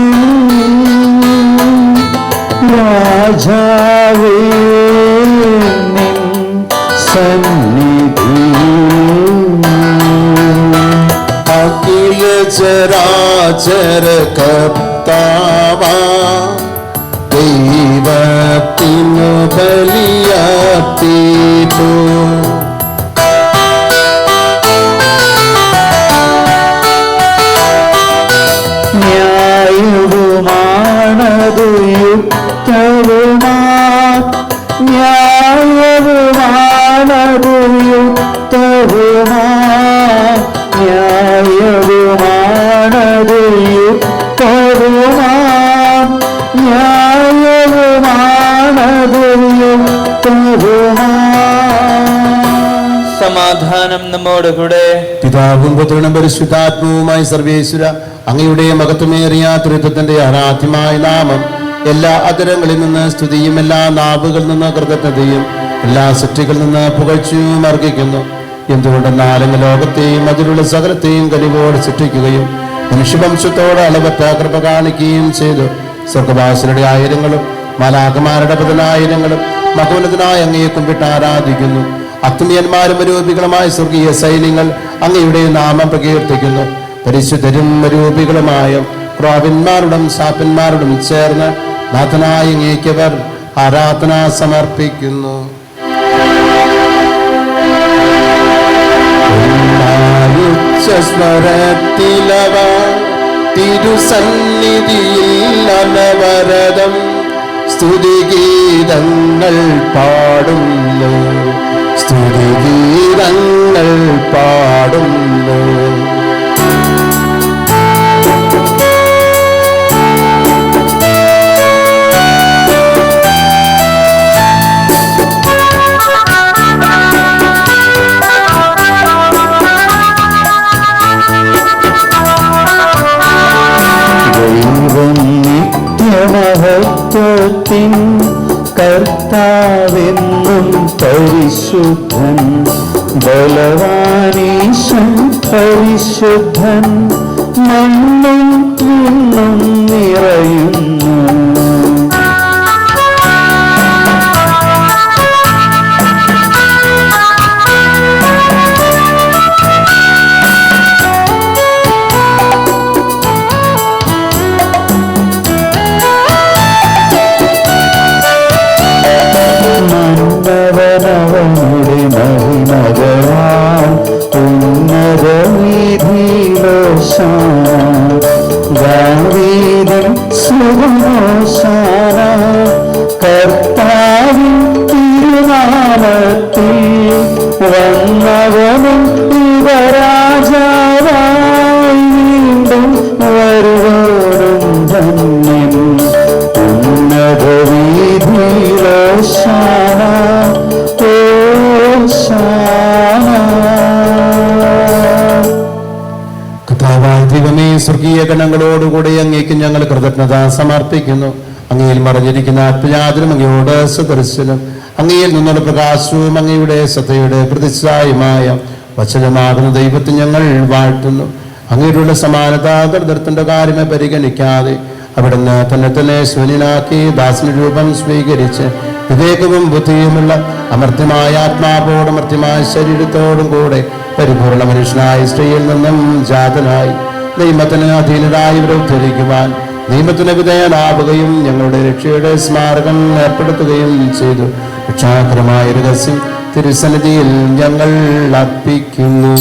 രാജാവേ നിൻ സന്നിധി അഖില ചരാചര കർത്താവാ ദൈവത്തിനു ബലിയർപ്പിപ്പൂ. ന്യായവുമാണതു യുക്തവുമാ ന്യായവുമാണ നമ്മോടുകൂടെ. പിതാവും പുത്രനും പരിശുദ്ധാത്മാവുമായി സർവേശ്വര, അങ്ങയുടെ മഹത്വമേറിയ ത്രിത്വത്തിന്റെ ആരാധ്യമായ നാമം എല്ലാ അധരങ്ങളിൽ നിന്ന് സ്തുതിയും എല്ലാ നാവുകളിൽ നിന്ന് കൃതജ്ഞതയും എല്ലാ സൃഷ്ടികളിൽ നിന്ന് പുകഴ്ചയും അർഹിക്കുന്നു. എന്തുകൊണ്ടെന്നാൽ അങ്ങ് ലോകത്തെയും അതിലുള്ള സകലത്തെയും കനിവോട് സൃഷ്ടിക്കുകയും മനുഷ്യവംശത്തോട് അളവറ്റ കൃപ കാണിക്കുകയും ചെയ്തു. സ്വർഗവാസികളുടെ ആയിരങ്ങളും മാലാഖമാരുടെ പതിനായിരങ്ങളും മഹോന്നതനായ അങ്ങയെ കുമ്പിട്ട് ആരാധിക്കുന്നു. അത്മീയന്മാരും രൂപികളുമായ സ്വർഗീയ സൈന്യങ്ങൾ അങ്ങയുടെ നാമം പ്രകീർത്തിക്കുന്നു. പരിശുദ്ധരും രൂപികളുമായ ക്രോവന്മാരോടും സാപ്പന്മാരോടും ചേർന്ന് നാഥനായ അങ്ങേക്കവർ ആരാധന സമർപ്പിക്കുന്നു. സ്വരത്തിലവ തിരുസന്നിധിയിൽ അനവരതം സ്തുതിഗീതങ്ങൾ പാടുന്നു, സ്തുതിഗീതങ്ങൾ പാടുന്നു. മഹത്വത്തിൻ കർത്താവെന്നും പരിശുദ്ധൻ, ബലവാനീശൻ പരിശുദ്ധൻ, മണ്ണും വിണ്ണും നിറയുന്നു. അവനുടെ മഹിമകളാൽ ഉന്നത വീഥിയിലോശാന, ദാവീദിൻ സുരഹോശാന, കർത്താവിൻ തിരുനാമത്തിൽ വന്നവനും യുവരാജാവായി വീണ്ടും വരുവോനും ധന്യൻ. ഉന്നത വീഥിയിലോശാന, കർത്താവായ ദൈവമേ, സ്വർഗീയ ഗണങ്ങളോടുകൂടി അങ്ങേക്ക് ഞങ്ങൾ കൃതജ്ഞത സമർപ്പിക്കുന്നു. അങ്ങയിൽ മറഞ്ഞിരിക്കുന്ന ആത്മജാതനും അങ്ങയോട് സദർശനം, അങ്ങയിൽ നിന്നുള്ള പ്രകാശവും അങ്ങയുടെ സത്തയുടെ പ്രതിച്ഛായമായ വചനമാകുന്ന ദൈവത്തെ ഞങ്ങൾ വാഴ്ത്തുന്നു. അങ്ങയുടെ സമാനത ദർദത്തിന്റെ കാര്യമെ പരിഗണിക്കാതെ അവിടുന്ന് തന്നെ ശൂന്യനാക്കി ദാസന രൂപം സ്വീകരിച്ച് വിവേകവും ബുദ്ധിയുമുള്ള അമർത്യമായ ആത്മാവോടും അമർത്യമായ ശരീരത്തോടും കൂടെ പരിപൂർണ മനുഷ്യനായ സ്ത്രീയിൽ നിന്നും ജാതനായി നിയമത്തിന് അധീനരായി ഉദ്ധരിക്കുവാൻ നിയമത്തിന് വിധേയനാവുകയും ഞങ്ങളുടെ രക്ഷയുടെ സ്മാരകം ഏർപ്പെടുത്തുകയും ചെയ്തു. രക്ഷാകരമായ രഹസ്യം തിരുസന്നിധിയിൽ ഞങ്ങൾ അർപ്പിക്കുന്നു.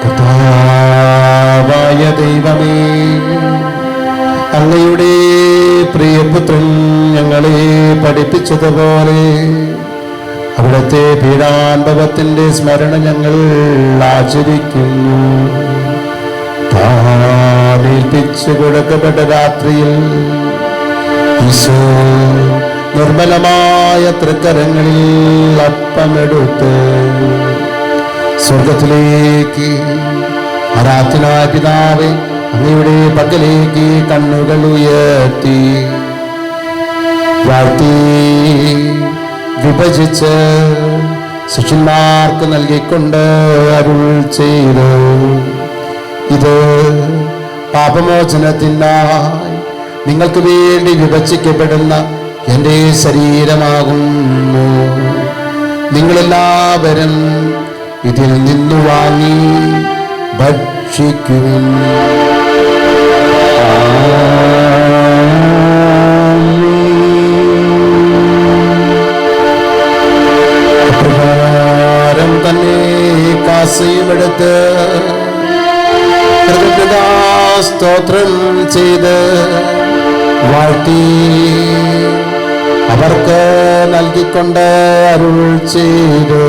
കർത്താവായ ദൈവമേ, അങ്ങയുടെ പ്രിയപുത്രൻ ഞങ്ങളെ പഠിപ്പിച്ചതുപോലെ അവിടുത്തെ പീഡാനുഭവത്തിന്റെ സ്മരണ ഞങ്ങൾ ആചരിക്കുന്നു. താനേൽപ്പിച്ചു കൊടുക്കപ്പെട്ട രാത്രിയിൽ ഈശോ നിർമ്മലമായ തൃക്കരങ്ങളിൽ അപ്പമെടുത്ത് സ്വർഗത്തിലേക്ക് ആരാധനായ പിതാവേ അങ്ങയുടെ പക്കലേക്ക് കണ്ണുകൾ ഉയർത്തി വാഴ്ത്തി വിഭജിച്ച് ശിഷ്യന്മാർക്ക് നൽകിക്കൊണ്ട് അരുൾ ചെയ്തു, ഇത് പാപമോചനത്തിനായി നിങ്ങൾക്ക് വേണ്ടി വിഭജിക്കപ്പെടുന്ന എൻ്റെ ശരീരമാകുന്നു. നിങ്ങളെല്ലാവരും ഇതിൽ നിന്നു വാങ്ങി ഭക്ഷിക്കുവിൻ. പ്രകാരം തന്നെ കാസയുമെടുത്ത് സ്തോത്രം ചെയ്ത് വാഴ്ത്തി അവർക്ക് നൽകിക്കൊണ്ട് അരുൾ ചെയ്തു,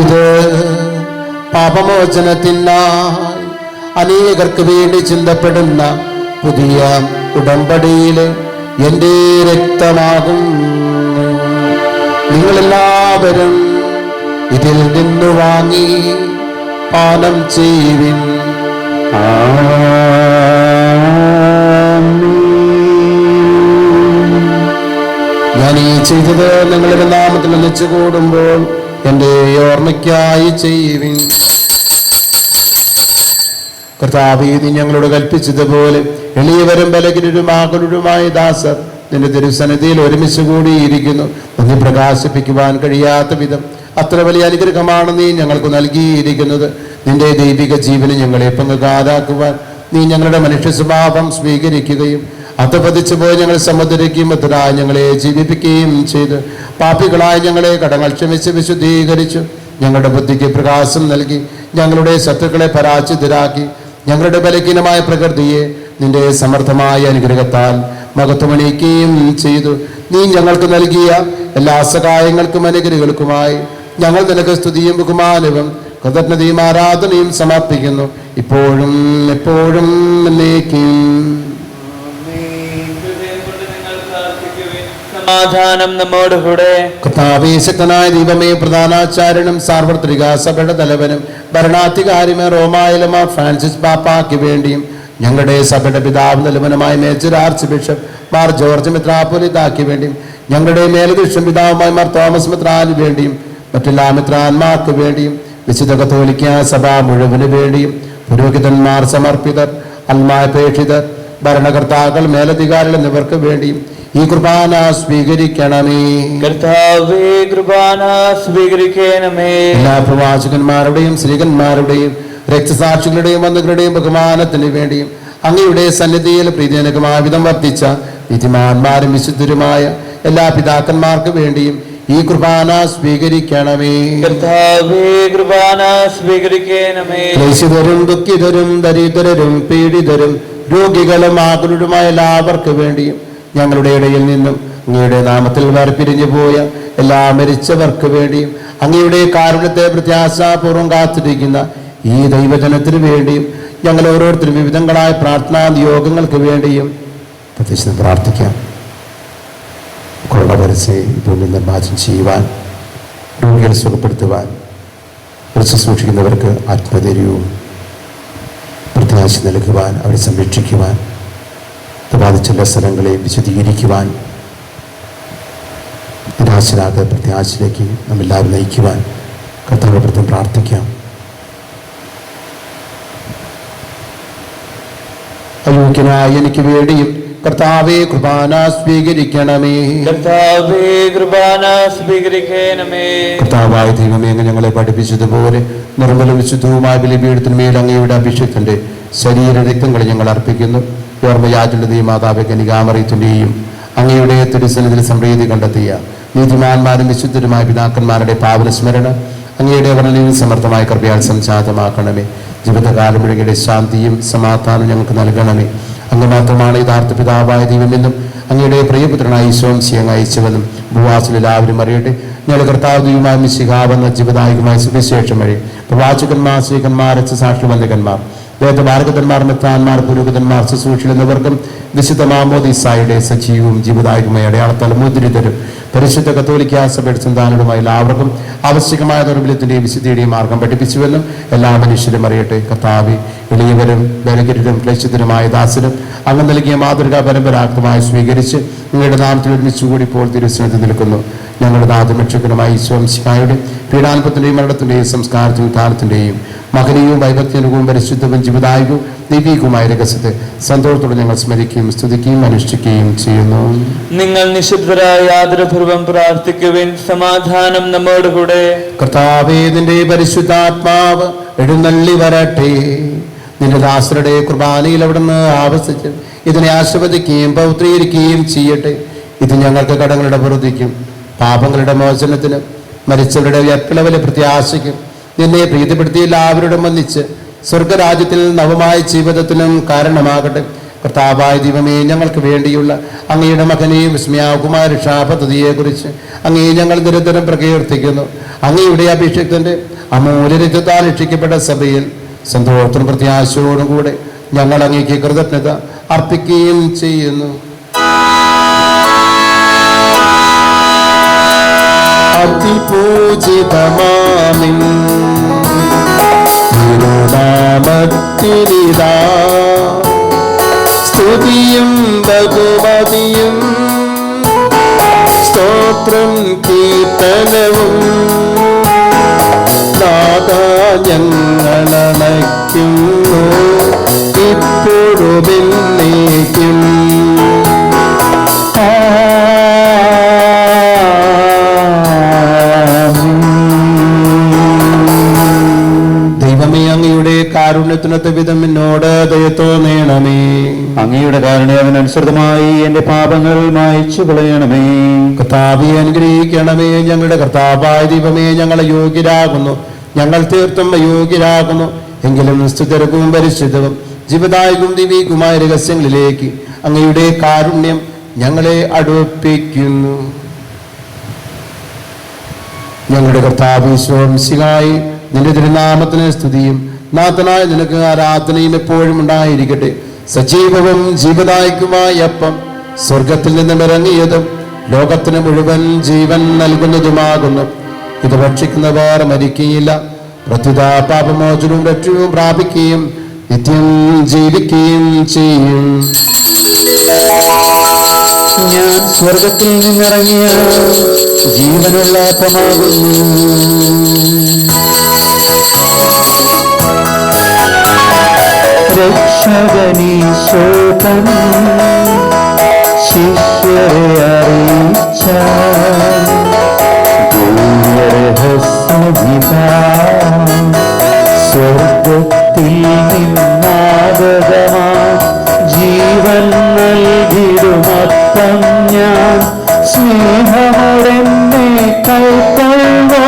ഇത് പാപമോചനത്തിനായി അനേകർക്ക് വേണ്ടി ചിന്തപ്പെടുന്ന പുതിയ ഉടമ്പടിയിലെ എൻ്റെ രക്തമാകും. നിങ്ങളെല്ലാവരും ഇതിൽ നിന്ന് വാങ്ങി പാനം ചെയ്യുവിൻ. ഞാൻ ഈ ചെയ്തത് നിങ്ങളുടെ നാമത്തിൽ ഒന്നിച്ചു കൂടുമ്പോൾ എൻ്റെ ഓർമ്മയ്ക്കായി ചെയ്യുവിൻ. കർത്താവേ, നീ ഞങ്ങളോട് കൽപ്പിച്ചതുപോലെ എളിയവരും ബലഹീനരും ആകുലരുമായ ദാസർ നിന്റെ തിരുസന്നിധിയിൽ ഒരുമിച്ച് കൂടിയിരിക്കുന്നു. ഒന്നി പ്രകാശിപ്പിക്കുവാൻ കഴിയാത്ത വിധം അത്ര വലിയ അനുഗ്രഹമാണ് നീ ഞങ്ങൾക്ക് നൽകിയിരിക്കുന്നത്. നിന്റെ ദൈവിക ജീവന് ഞങ്ങളെ പങ്കുകാരാക്കുവാൻ നീ ഞങ്ങളുടെ മനുഷ്യ സ്വഭാവം സ്വീകരിക്കുകയും അധപതിച്ചു പോയി ഞങ്ങളെ സമുദ്രിക്കുകയും മധുരായി ഞങ്ങളെ ജീവിപ്പിക്കുകയും ചെയ്ത് പാപികളായി ഞങ്ങളെ കടങ്ങൾ ക്ഷമിച്ച് വിശുദ്ധീകരിച്ചു. ഞങ്ങളുടെ ബുദ്ധിക്ക് പ്രകാശം നൽകി ഞങ്ങളുടെ ശത്രുക്കളെ പരാജിതരാക്കി ഞങ്ങളുടെ ബലഹീനമായ പ്രകൃതിയെ നിന്റെ സമർത്ഥമായ അനുഗ്രഹത്താൽ മഹത്വമണിയിക്കുകയും ചെയ്തു. നീ ഞങ്ങൾക്ക് നൽകിയ എല്ലാ സഹായങ്ങൾക്കും അനുഗ്രഹങ്ങൾക്കുമായി ഞങ്ങൾ നിനക്ക് സ്തുതിയും ബഹുമാനവും കൃതജ്ഞതയും ആരാധനയും സമർപ്പിക്കുന്നു, ഇപ്പോഴും എപ്പോഴും എന്നേക്കും. സമാധാനം നമ്മോടുകൂടെ. കർത്താവേ, ശക്തനായ ദൈവമേ, പ്രധാനാചാര്യനും സാർവത്രിക സഭയുടെ തലവനും ഭരണാധികാരിയുമായ റോമായിലമ ഫ്രാൻസിസ് പാപ്പായ്ക്ക് വേണ്ടിയും ഞങ്ങളുടെ സഭയുടെ പിതാവ് തലവനുമായ മേജർ ആർച്ച് ബിഷപ്പ് മാർ ജോർജ് മെത്രാപ്പൊലീത്തായ്ക്ക് വേണ്ടിയും ഞങ്ങളുടെ മേലധ്യക്ഷൻ പിതാവുമായ മാർ തോമസ് മെത്രാന് വേണ്ടിയും മറ്റെല്ലാ മെത്രാന്മാർക്ക് വേണ്ടിയും വിശുദ്ധ കത്തോലിക്ക സഭ മുഴുവന് വേണ്ടിയും പുരോഹിതന്മാർ, സമർപ്പിതർ, അൽമാപേക്ഷിതർ, ഭരണകർത്താക്കൾ, മേലധികാരികൾ എന്നിവർക്ക് വേണ്ടിയും ഈ കുർബാന സ്വീകരിക്കണമേ. കർത്താവേ, കുർബാന സ്വീകരിക്കണമേ. എല്ലാ പ്രവാചകന്മാരുടെയും സ്ത്രീകന്മാരുടെയും രക്തസാക്ഷികളുടെയും വന്ദകളുടെയും ബഹുമാനത്തിന് വേണ്ടിയും അങ്ങയുടെ സന്നിധിയിൽ പ്രീതിജനകമായ വിധം വർദ്ധിച്ച നീതിമാന്മാരും വിശുദ്ധരുമായ എല്ലാ പിതാക്കന്മാർക്ക് വേണ്ടിയും ഈ കുർബാന സ്വീകരിക്കണമേ. കർത്താവേ, കുർബാന സ്വീകരിക്കണമേ. ക്ലേശിതരും ദുഃഖിതരും ദരിദ്രരും പീഡിതരും രോഗികളും ആകുലരുമായ എല്ലാവർക്ക് വേണ്ടിയും ഞങ്ങളുടെ ഇടയിൽ നിന്നും അങ്ങയുടെ നാമത്തിൽ വേർപിരിഞ്ഞു പോയ എല്ലാ മരിച്ചവർക്ക് വേണ്ടിയും അങ്ങയുടെ കാരുണ്യത്തെ പ്രത്യാശാപൂർവ്വം കാത്തിരിക്കുന്ന ഈ ദൈവജനത്തിനു വേണ്ടിയും ഞങ്ങൾ ഓരോരുത്തരും വിവിധങ്ങളായ പ്രാർത്ഥനാ നിയോഗങ്ങൾക്ക് വേണ്ടിയും പ്രത്യേകിച്ച് പ്രാർത്ഥിക്കാം. കൊറോണ വൈറസെ ഭൂമിയിൽ നിർമ്മാർജ്ജനം ചെയ്യുവാൻ, രോഗികളെ സുഖപ്പെടുത്തുവാൻ, സൂക്ഷിക്കുന്നവർക്ക് ആത്മധൈര്യവും പ്രത്യാശ നൽകുവാൻ, അവരെ സംരക്ഷിക്കുവാൻ, ബാധിച്ചുള്ള സ്ഥലങ്ങളെ വിശദീകരിക്കുവാൻ, നിരാശരാതെ പ്രത്യാശയിലേക്ക് നമ്മെല്ലാവരും നയിക്കുവാൻ കർത്താവിന്റെ പ്രത്യേകം പ്രാർത്ഥിക്കാം. അയോഗ്യനായ എനിക്ക് വേണ്ടിയും കർത്താവേ, കുർബാന സ്വീകരിക്കണമേ. കർത്താവേ, കുർബാന സ്വീകരിക്കണമേ. കർത്താവായ ദൈവമേ, അങ്ങ് ഞങ്ങളെ പഠിപ്പിച്ചതുപോലെ നിർമ്മല വിശുദ്ധവുമായ ബലിപീഠത്തിന്മേൽ അങ്ങയുടെ അഭിഷേകത്തിന്റെ ശരീര രക്തങ്ങളെ ഞങ്ങൾ അർപ്പിക്കുന്നു. ഓർമ്മയാറ്റുള്ള മാതാവേ കനികാമറിയത്തിൻ്റെയും അങ്ങയുടെ തിരുസന്നിധിയിൽ സംപ്രീതി കണ്ടെത്തിയ നീതിമാന്മാരും വിശുദ്ധരുമായ പിതാക്കന്മാരുടെ പാവന സ്മരണ അങ്ങയുടെ വർണ്ണനയിൽ സമർത്ഥമായ കൃപയാൽ സംജാതമാക്കണമേ. ജീവിതകാലം മുഴുകയുടെ ശാന്തിയും സമാധാനവും ഞങ്ങൾക്ക് നൽകണമേ. അങ്ങ് മാത്രമാണ് യഥാർത്ഥ പിതാവായ ദൈവമെന്നും അങ്ങയുടെ പ്രിയപുത്രനായി ഈശോം സിയങ്ങ് അയച്ചുവെന്നും ഭൂവാസിൽ എല്ലാവരും അറിയട്ടെ. ഞങ്ങളുടെ കർത്താവ് ദൈവമായ മിശിഹാവെന്ന ജീവദായകമായ സുവിശേഷം വഴി പ്രവാചകന്മാർ, സ്ത്രീകന്മാർ, രക്ഷസാക്ഷിവന്ദികന്മാർ, വേദമാർഗതന്മാർ, മെത്രാന്മാർ, പുരോഹിതന്മാർ, ശുശ്രൂഷകൾ എന്നിവർക്കും വിശുദ്ധ മാമോദീസായുടെ സജീവവും ജീവദായകമായ അടയാളത്താൽ മുദ്രിതരും പരിശുദ്ധ കത്തോലിക്ക സഭയുടെ സന്താനങ്ങളുമായ എല്ലാവർക്കും ആവശ്യമായ ദൗർബല്യത്തിന്റെയും വിശുദ്ധിയുടെയും മാർഗം പഠിപ്പിച്ചുവെന്നും എല്ലാ മനുഷ്യരും അറിയട്ടെ. കർത്താവേ, എളിയവരും ബലഹീനരും ക്ലേശിതരുമായ ദാസരും അങ്ങ് നൽകിയ മാതൃകാ പരമ്പരാത്മകമായി സ്വീകരിച്ച് നിങ്ങളുടെ നാമത്തിൽ ഒരുമിച്ചുകൂടി ഇപ്പോൾ തിരുസന്നിധിയിൽ നിൽക്കുന്നു. ഞങ്ങളുടെ നാഥരക്ഷകനുമായ ഈശോ മിശിഹായുടെ പീഡാനുഭവത്തിന്റെയും മരണത്തിന്റെയും സംസ്കാരത്തിന്റെയും ഉത്ഥാനത്തിന്റെയും മഹനീയവും വൈഭക്തിയനുഭവവും പരിശുദ്ധവും ജീവദായകവും ദൈവികവുമായ രഹസ്യത്തെ സന്തോഷത്തോടെ ഞങ്ങൾ സ്മരിക്കുകയും സ്തുതിക്കുകയും അനുഷ്ഠിക്കുകയും ചെയ്യുന്നു. നിങ്ങൾ നിശബ്ദരായ ആദരപൂർവ്വം പ്രാർത്ഥിക്കുവിൻ. സമാധാനം നമ്മോടുകൂടെ. കർത്താവേ, നിന്റെ പരിശുദ്ധാത്മാവ് എഴുന്നള്ളി വരട്ടെ. നിന്റെ ദാസരുടെ കുർബാനയിൽ അവിടുന്ന് ആവസിച്ച് ഇതിനെ ആശീർവദിക്കുകയും പൗത്രീകരിക്കുകയും ചെയ്യട്ടെ. ഇത് ഞങ്ങൾക്ക് കടങ്ങളുടെ പുറത്തേക്കും പാപങ്ങളുടെ മോചനത്തിനും മരിച്ചവരുടെ ഉയർപ്പിളവിലെ പ്രത്യാശയ്ക്കും നിന്നെ പ്രീതിപ്പെടുത്തി എല്ലാവരോടും വന്നിച്ച് സ്വർഗരാജ്യത്തിൽ നവമായ ജീവിതത്തിനും കാരണമാകട്ടെ. കർത്താവായ ദൈവമേ, ഞങ്ങൾക്ക് വേണ്ടിയുള്ള അങ്ങയുടെ മകനെയും വിസ്മയാകുമായ രക്ഷാപദ്ധതിയെക്കുറിച്ച് അങ്ങേ ഞങ്ങൾ നിരന്തരം പ്രകീർത്തിക്കുന്നു. അങ്ങയുടെ അഭിഷേകത്തിന്റെ അമൂല്യ രക്തത്താൽ രക്ഷിക്കപ്പെട്ട സഭയിൽ സന്തോഷത്തിനും പ്രത്യാശയോടും കൂടെ ഞങ്ങൾ അങ്ങേക്ക് കൃതജ്ഞത അർപ്പിക്കുകയും ചെയ്യുന്നു. അതിപൂജിതമാമിൻ തിരുനാമത്തിനിതാ സ്തുതിയും ബഹുമതിയും സ്തോത്രം കീർത്തനവും നാഥാ ഞങ്ങളണയ്ക്കുന്നു ഇപ്പോഴും എന്നേക്കും. ദൈവമേ, അങ്ങയുടെ കാരുണ്യത്തിനൊത്ത വിധം എന്നോട് ദയ തോന്നണമേ. അങ്ങയുടെ കാരുണ്യത്തിനനുസൃതമായി എന്റെ പാപങ്ങൾ മായ്ച്ചു കളയണമേ. കർത്താവേ, അനുഗ്രഹിക്കണമേ. ഞങ്ങളുടെ കർത്താവായ ദൈവമേ, ഞങ്ങളെ യോഗ്യരാകുന്നു, ഞങ്ങൾ തീർത്തും അയോഗ്യരാകുന്നു. എങ്കിലും സ്തുതിർക്കും പരിശുദ്ധവും ജീവദായകവും ദിവ്യകുമായ രഹസ്യങ്ങളിലേക്ക് അങ്ങയുടെ കാരുണ്യം ഞങ്ങളെ അടുപ്പിക്കുന്നു. ഞങ്ങളുടെ കർത്താവിശ്വംസികായി നിന്റെ തിരുനാമത്തിന് സ്തുതിയും നാഥനായ നിനക്ക് ആരാധനയും എപ്പോഴും ഉണ്ടായിരിക്കട്ടെ. സജീവവും ജീവദായകവുമായ അപ്പം സ്വർഗത്തിൽ നിന്നും ഇറങ്ങിയതും ലോകത്തിന് മുഴുവൻ ജീവൻ നൽകുന്നതുമാകുന്നു. ഇത് ഭക്ഷിക്കുന്നവർ മരിക്കുകയില്ല, പ്രത്യുത പാപമോചനവും രക്ഷയും പ്രാപിക്കുകയും നിത്യം ജീവിക്കുകയും ചെയ്യും. ഞാൻ സ്വർഗത്തിൽ നിന്നിറങ്ങിയ ജീവനുള്ള അപ്പമാകുന്നു. രക്ഷകനീശോകൻ ശിഷ്യരെ അറിയിച്ച സ്വർഗത്തിൽ നിന്നാഗതമാ ജീവൻ നൽകിടുമപ്പം ഞാൻ സ്നേഹമോടെന്നെ കൈക്കൊള്ളുവോനിന്നിൽ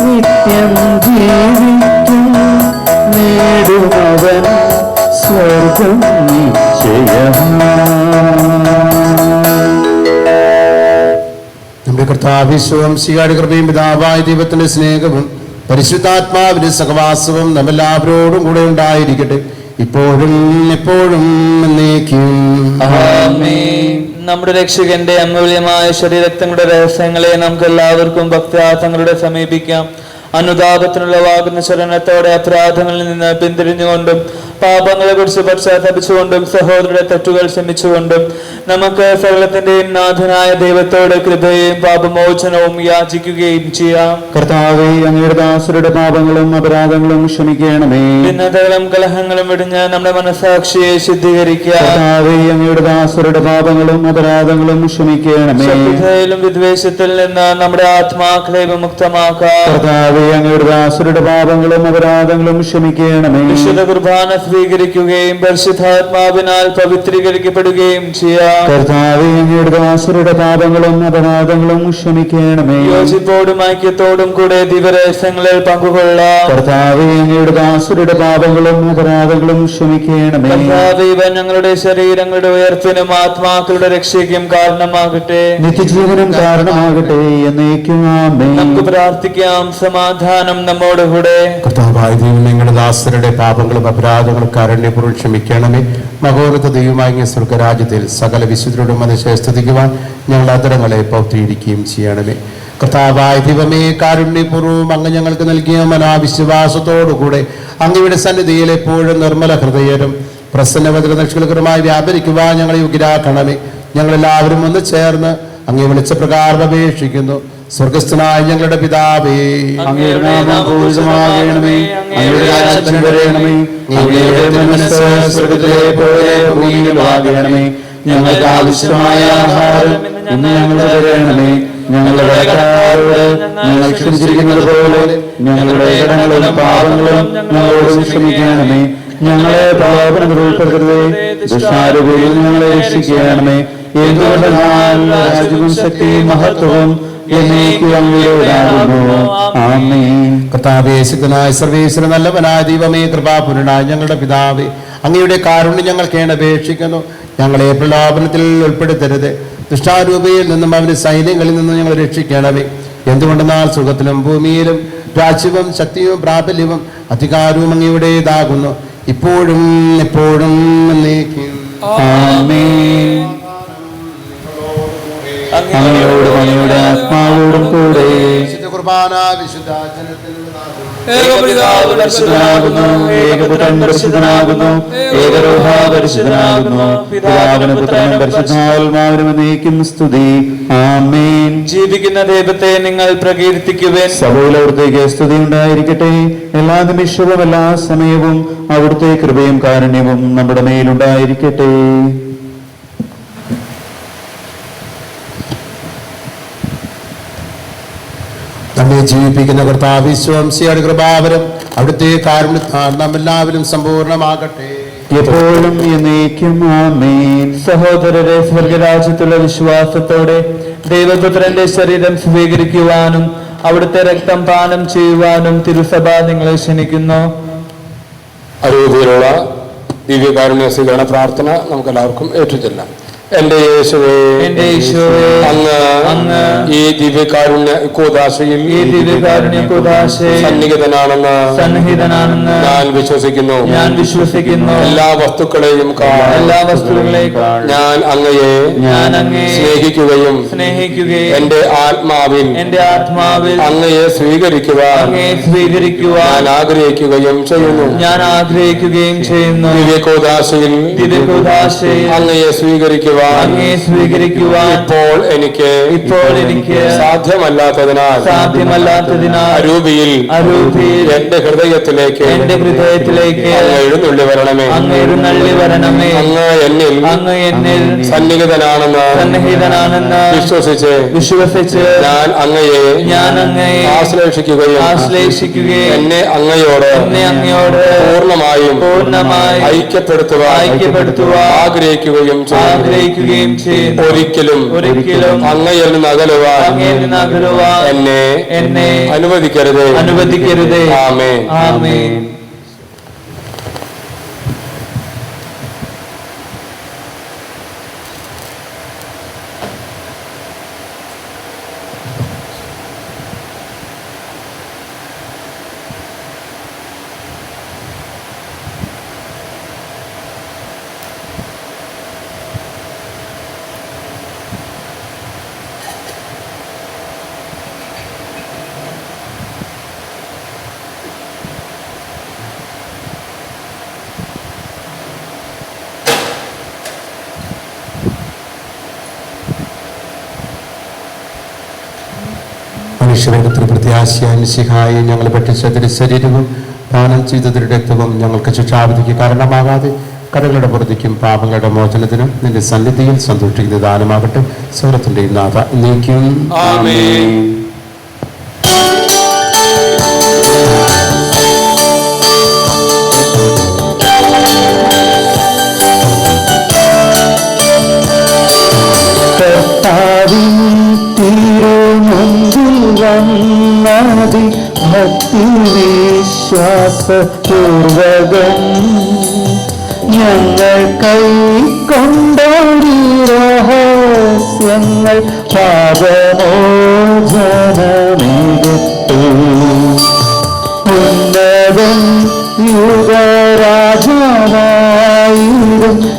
നിത്യം ജീവിക്കും. നേടുമവൻ സ്വർഗം നമ്മുടെ കർത്താവിശ്വം സിയാടി കൃപയും പിതാവായ ദൈവത്തിന്റെ സ്നേഹവും പരിശുദ്ധാത്മാവിന്റെ സഹവാസവും നമ്മെല്ലാവരോടും കൂടെ ഉണ്ടായിരിക്കട്ടെ, ഇപ്പോഴും എപ്പോഴും എന്നേക്കും. ആമേൻ. നമ്മുടെ രക്ഷകന്റെ അമൂല്യമായ ശരീരത്തിന്റെ രഹസ്യങ്ങളെ നമുക്ക് എല്ലാവർക്കും ഭക്തിയാർത്ഥങ്ങളുടെ സമീപിക്കാം. അനുതാപത്തിനുള്ള വാകുന്ന ശരണത്തോടെ അപരാധങ്ങളിൽ നിന്ന് പിന്തിരിഞ്ഞുകൊണ്ടും പാപങ്ങളെ കുറിച്ച് പശ്ചാത്തപിച്ചുകൊണ്ടും സഹോദരരുടെ തെറ്റുകൾ ക്ഷമിച്ചുകൊണ്ടും നമുക്ക് സകലത്തിന്റെയും നാഥനായ ദൈവത്തോട് കൃപയും പാപമോചനവും യാചിക്കുകയും ചെയ്യാം. കർത്താവേ, അങ്ങയുടെ ദാസരുടെ പാപങ്ങളും അപരാധങ്ങളും ക്ഷമിക്കണമേ. ഭിന്നതകളും കലഹങ്ങളും വിടിഞ്ഞ് നമ്മുടെ മനസാക്ഷിയെ ശുദ്ധീകരിക്കുക. കർത്താവേ, അങ്ങയുടെ ദാസരുടെ പാപങ്ങളും അപരാധങ്ങളും ക്ഷമിക്കണമേ. ശത്രുതയിലും വിദ്വേഷത്തിൽ നിന്ന് നമ്മുടെ ആത്മാക്കളെ വിമുക്തമാക്കാം. കർത്താവേ, അങ്ങയുടെ ദാസരുടെ പാപങ്ങളും അപരാധങ്ങളും ക്ഷമിക്കണമേ. വിശുദ്ധ കുർബാന സ്വീകരിക്കുകയും പരിശുദ്ധാത്മാവിനാൽ പവിത്രീകരിക്കപ്പെടുകയും ചെയ്യാം. കർത്താവേ, അങ്ങയുടെ ദാസരുടെ പാപങ്ങളും അപരാധങ്ങളും ക്ഷമിക്കണമേ. യോജിപ്പോടും ഐക്യത്തോടും കൂടെ ദിവരഹസ്യങ്ങളിൽ പങ്കുകൊള്ളാം. കർത്താവേ, അങ്ങയുടെ ദാസരുടെ പാപങ്ങളും അപരാധങ്ങളും ക്ഷമിക്കണമേ. കർത്താവേ, ഇവ ഞങ്ങളുടെ ശരീരങ്ങളുടെ ഉയർപ്പിനും ആത്മാക്കളുടെ രക്ഷയ്ക്കും കാരണമാകട്ടെ, നിത്യജീവനും കാരണമാകട്ടെ എന്നേക്കും. ആമേൻ. നമുക്ക് പ്രാർത്ഥിക്കാം. സമാധാനം നമ്മോടുകൂടെ. കർത്താവായ ദൈവം, നിങ്ങളുടെ ദാസരുടെ പാപങ്ങളും അപരാധങ്ങളും കാരുണ്യപൂർവ്വം ക്ഷമിക്കണമേ. മഹോന്നത ദൈവമായ സ്വർഗരാജ്യത്തിൽ സകല വിശുദ്ധരോടും മനുഷ്യ സ്തുതിക്കുവാൻ ഞങ്ങൾ അതരങ്ങളെ പൗത്രീകരിക്കുകയും ചെയ്യണമേ. കർത്താവായ ദൈവമേ, കാരുണ്യപൂർവ്വം അങ്ങ് ഞങ്ങൾക്ക് നൽകിയ മനാവിശ്വാസത്തോടുകൂടെ അങ്ങയുടെ സന്നിധിയിൽ എപ്പോഴും നിർമ്മല ഹൃദയരും പ്രസന്നവദ്ര നിഷ്കലകരമായി വ്യാപരിക്കുവാൻ ഞങ്ങളെ യോഗ്യരാക്കണമേ. ഞങ്ങളെല്ലാവരും ഒന്ന് ചേർന്ന് അങ്ങേ വിളിച്ച പ്രകാരം അപേക്ഷിക്കുന്നു. സ്വർഗസ്ഥനായ ഞങ്ങളുടെ പിതാവേ, അങ്ങയുടെ നാമം പൂജിതമാകണമേ. അങ്ങയുടെ രാജ്യം വരണമേ. അങ്ങയുടെ മനസ്സ് സ്വർഗ്ഗത്തിലെ പോലെ ഭൂമിയിലുമാകണമേ. ഞങ്ങൾക്ക് ആവശ്യമായ ആഹാരം ഇന്ന് ഞങ്ങൾക്ക് തരണമേ. ഞങ്ങളുടെ കടക്കാരോട് ഞങ്ങൾ ക്ഷമിച്ചിരിക്കുന്നത് പോലെ ഞങ്ങളുടെ കടങ്ങളും പാപങ്ങളും ഞങ്ങളോട് ക്ഷമിക്കണമേ. ഞങ്ങളെ പാപത്തിൽ ഉൾപ്പെടുത്തരുതേ, ദുഷ്ടാരൂപിയിൽ ഞങ്ങളെ രക്ഷിക്കണമേ. എന്തുകൊണ്ടെന്നാൽ രാജ്യവും ശക്തിയും മഹത്വവും കർത്താവേ, ശക്തനായ സർവേശ്വര നല്ലവനായ ദൈവമേ, കൃപാപൂർണനായ ഞങ്ങളുടെ പിതാവേ, അങ്ങയുടെ കാരുണ്യം ഞങ്ങൾക്ക് അപേക്ഷിക്കുന്നു. ഞങ്ങളെ പ്രലോഭനത്തിൽ ഉൾപ്പെടുത്തരുത്, ദുഷ്ടാരൂപയിൽ നിന്നും അവന്റെ സൈന്യങ്ങളിൽ നിന്നും ഞങ്ങൾ രക്ഷിക്കണമേ. എന്തുകൊണ്ടെന്നാൽ സുഖത്തിലും ഭൂമിയിലും രാജ്യവും ശക്തിയും പ്രാബല്യവും അധികാരവും അങ്ങയുടേതാകുന്നു, ഇപ്പോഴും എപ്പോഴും എന്നേക്കും. ആമേൻ. അങ്ങയോടും അങ്ങയുടെ ആത്മാവോടും കൂടെ. വിശുദ്ധ കുർബാന വിശുദ്ധ ജനത്തിൽ ഏകപിതാവ് പരിശുദ്ധനാകുന്നു, ഏകപുത്രൻ പരിശുദ്ധനാകുന്നു, ഏകരൂഹ പരിശുദ്ധനാകുന്നു, പിതാവിനും പുത്രനും പരിശുദ്ധാത്മാവിനും എന്നേക്കും സ്തുതി. ആമേൻ. ജീവിക്കുന്ന ദൈവത്തെ നിങ്ങൾ പ്രകീർത്തിക്കുവേൻ. സകലവർത്തേക്ക് സ്തുതി ഉണ്ടായിരിക്കട്ടെ. എല്ലാ നിമിഷവും എല്ലാ സമയവും അവിടുത്തെ കൃപയും കാരുണ്യവും നമ്മുടെ മേലുണ്ടായിരിക്കട്ടെ. നമ്മെ ജീവിപ്പിക്കുന്ന കർത്താവ് വിശ്വംസിയുടെ കൃപാവരം അവിടുത്തെ കാരുണ്യത്താൽ നാം എല്ലാവരും സമ്പൂർണ്ണമാകട്ടെ. എപ്പോഴും എന്നേക്കും ആമേൻ. സഹോദരരെ, സ്വർഗരാജ്യത്തുള്ള വിശ്വാസത്തോടെ ദൈവപുത്രന്റെ ശരീരം സ്വീകരിക്കുവാനും അവിടുത്തെ രക്തം പാനം ചെയ്യുവാനും തിരുസഭ നിങ്ങളെ ക്ഷണിക്കുന്നു. അരൂപിയിലുള്ള ദിവ്യകാരുണ്യ സ്വീകരണ പ്രാർത്ഥന നമുക്കെല്ലാവർക്കും ഏറ്റുചൊല്ലാം. എന്റെ യേശുവേ, എന്റെ യേശുവേ, അങ്ങ് ഈ ദിവ്യകാരുണ്യ കൂദാശയിൽ സന്നിഹിതനാണെന്ന് ഞാൻ വിശ്വസിക്കുന്നു. എല്ലാ വസ്തുക്കളെയും ഞാൻ അങ്ങയെ സ്നേഹിക്കുകയും എന്റെ ആത്മാവിൽ അങ്ങയെ സ്വീകരിക്കുവാൻ ഞാൻ ആഗ്രഹിക്കുകയും ചെയ്യുന്നു. ദിവ്യകൂദാശയിൽ അങ്ങയെ സ്വീകരിക്കുവാൻ ഇപ്പോൾ എനിക്ക് സാധ്യമല്ലാത്തതിനാൽ അരൂപിയിൽ എന്റെ ഹൃദയത്തിലേക്ക് എഴുന്നള്ളി വരണമേ. അങ്ങ് എന്നിൽ സന്നിഹിതനാണെന്ന് വിശ്വസിച്ച് ഞാൻ അങ്ങയെ ആശ്ലേഷിക്കുകയും എന്നെ അങ്ങയോട് പൂർണ്ണമായും ഐക്യപ്പെടുത്തുവാൻ ആഗ്രഹിക്കുകയും ചെയ്യുന്നു. ഒരിക്കലും അങ്ങയിൽ നിന്ന് അകലുവാൻ എന്നെ അനുവദിക്കരുതേ. ആമേൻ. മനുഷ്യവേഗത്തിന് പ്രത്യാശയായി ഞങ്ങൾ പഠിച്ച ശരീരവും പാനം ചെയ്തതിന്റെ രക്തവും ഞങ്ങൾക്ക് ശിക്ഷാവിധിക്ക് കാരണമാകാതെ കടകളുടെ പുറത്തേക്കും പാപങ്ങളുടെ മോചനത്തിനും നിന്റെ സന്നിധിയിൽ സന്തോഷിക്കുന്ന ദാനമാകട്ടെ. സകലത്തിന്റെയും നാഥ എന്നേക്കും ആമേൻ. ഭക്തി വിശ്വാസപൂർവകം ഞങ്ങൾ കൈക്കൊണ്ടോടി രഹസ്യങ്ങൾ പാപമോചനമേകട്ടെ. ഉന്നതൻ യുഗരാജാവായിരും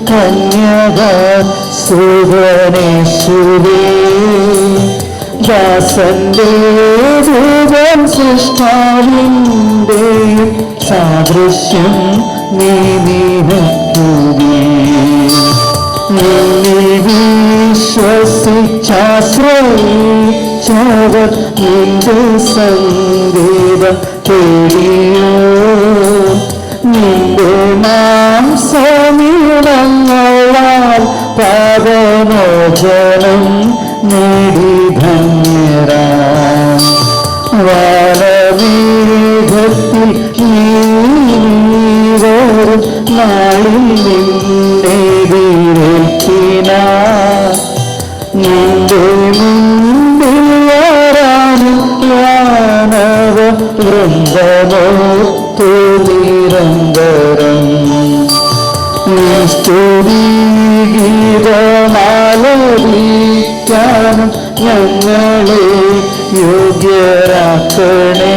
കന്യക സുഗണേശ്വരേ, ദാസന്റെ രൂപം സൃഷ്ടാവിന്റെയും സാദൃശ്യം നീ നിനയ്ക്കുകേ. നിന്നിൽ വിശ്വസിച്ചാശ്രയിച്ചവർ നിന്റെ സങ്കേതം തേടിയോ. നിന്റെ മാംസമീളങ്ങളാൽ പാപമോചനം നേടി ധന്യരാം. വാനമേഘത്തിൽ നീവരും നാളിൽ നിന്നേതിരേൽക്കിനാൻ. നിന്റെ മുൻപിൽ വരാനും വാനവ വൃന്ദമോത്തു നിരന്തരം. സ്തുതിഗീതമാലപിക്കാനും ഞങ്ങളെ യോഗ്യരാക്കണേ.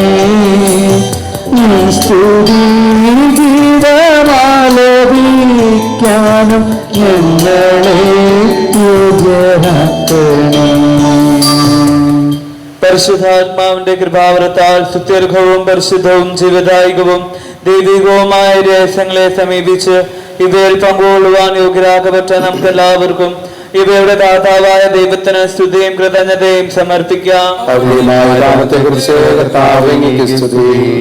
സ്തുതിഗീതമാലപിക്കാനും ഞങ്ങളെ യോഗ്യരാക്കണേ. പരിശുദ്ധാത്മാവിന്റെ കൃപാവരത്താൽ സുത്യർഘവും പരിശുദ്ധവും ജീവദായകവും ദൈവികവുമായ രഹസ്യങ്ങളെ സമീപിച്ച് ഇവയിൽ പങ്കുകൊള്ളുവാൻ യോഗ്യരാകപ്പെട്ട നമുക്ക് എല്ലാവർക്കും ഇവയുടെ ദാതാവായ ദൈവത്തിന് സ്തുതിയും കൃതജ്ഞതയും സമർപ്പിക്കാം.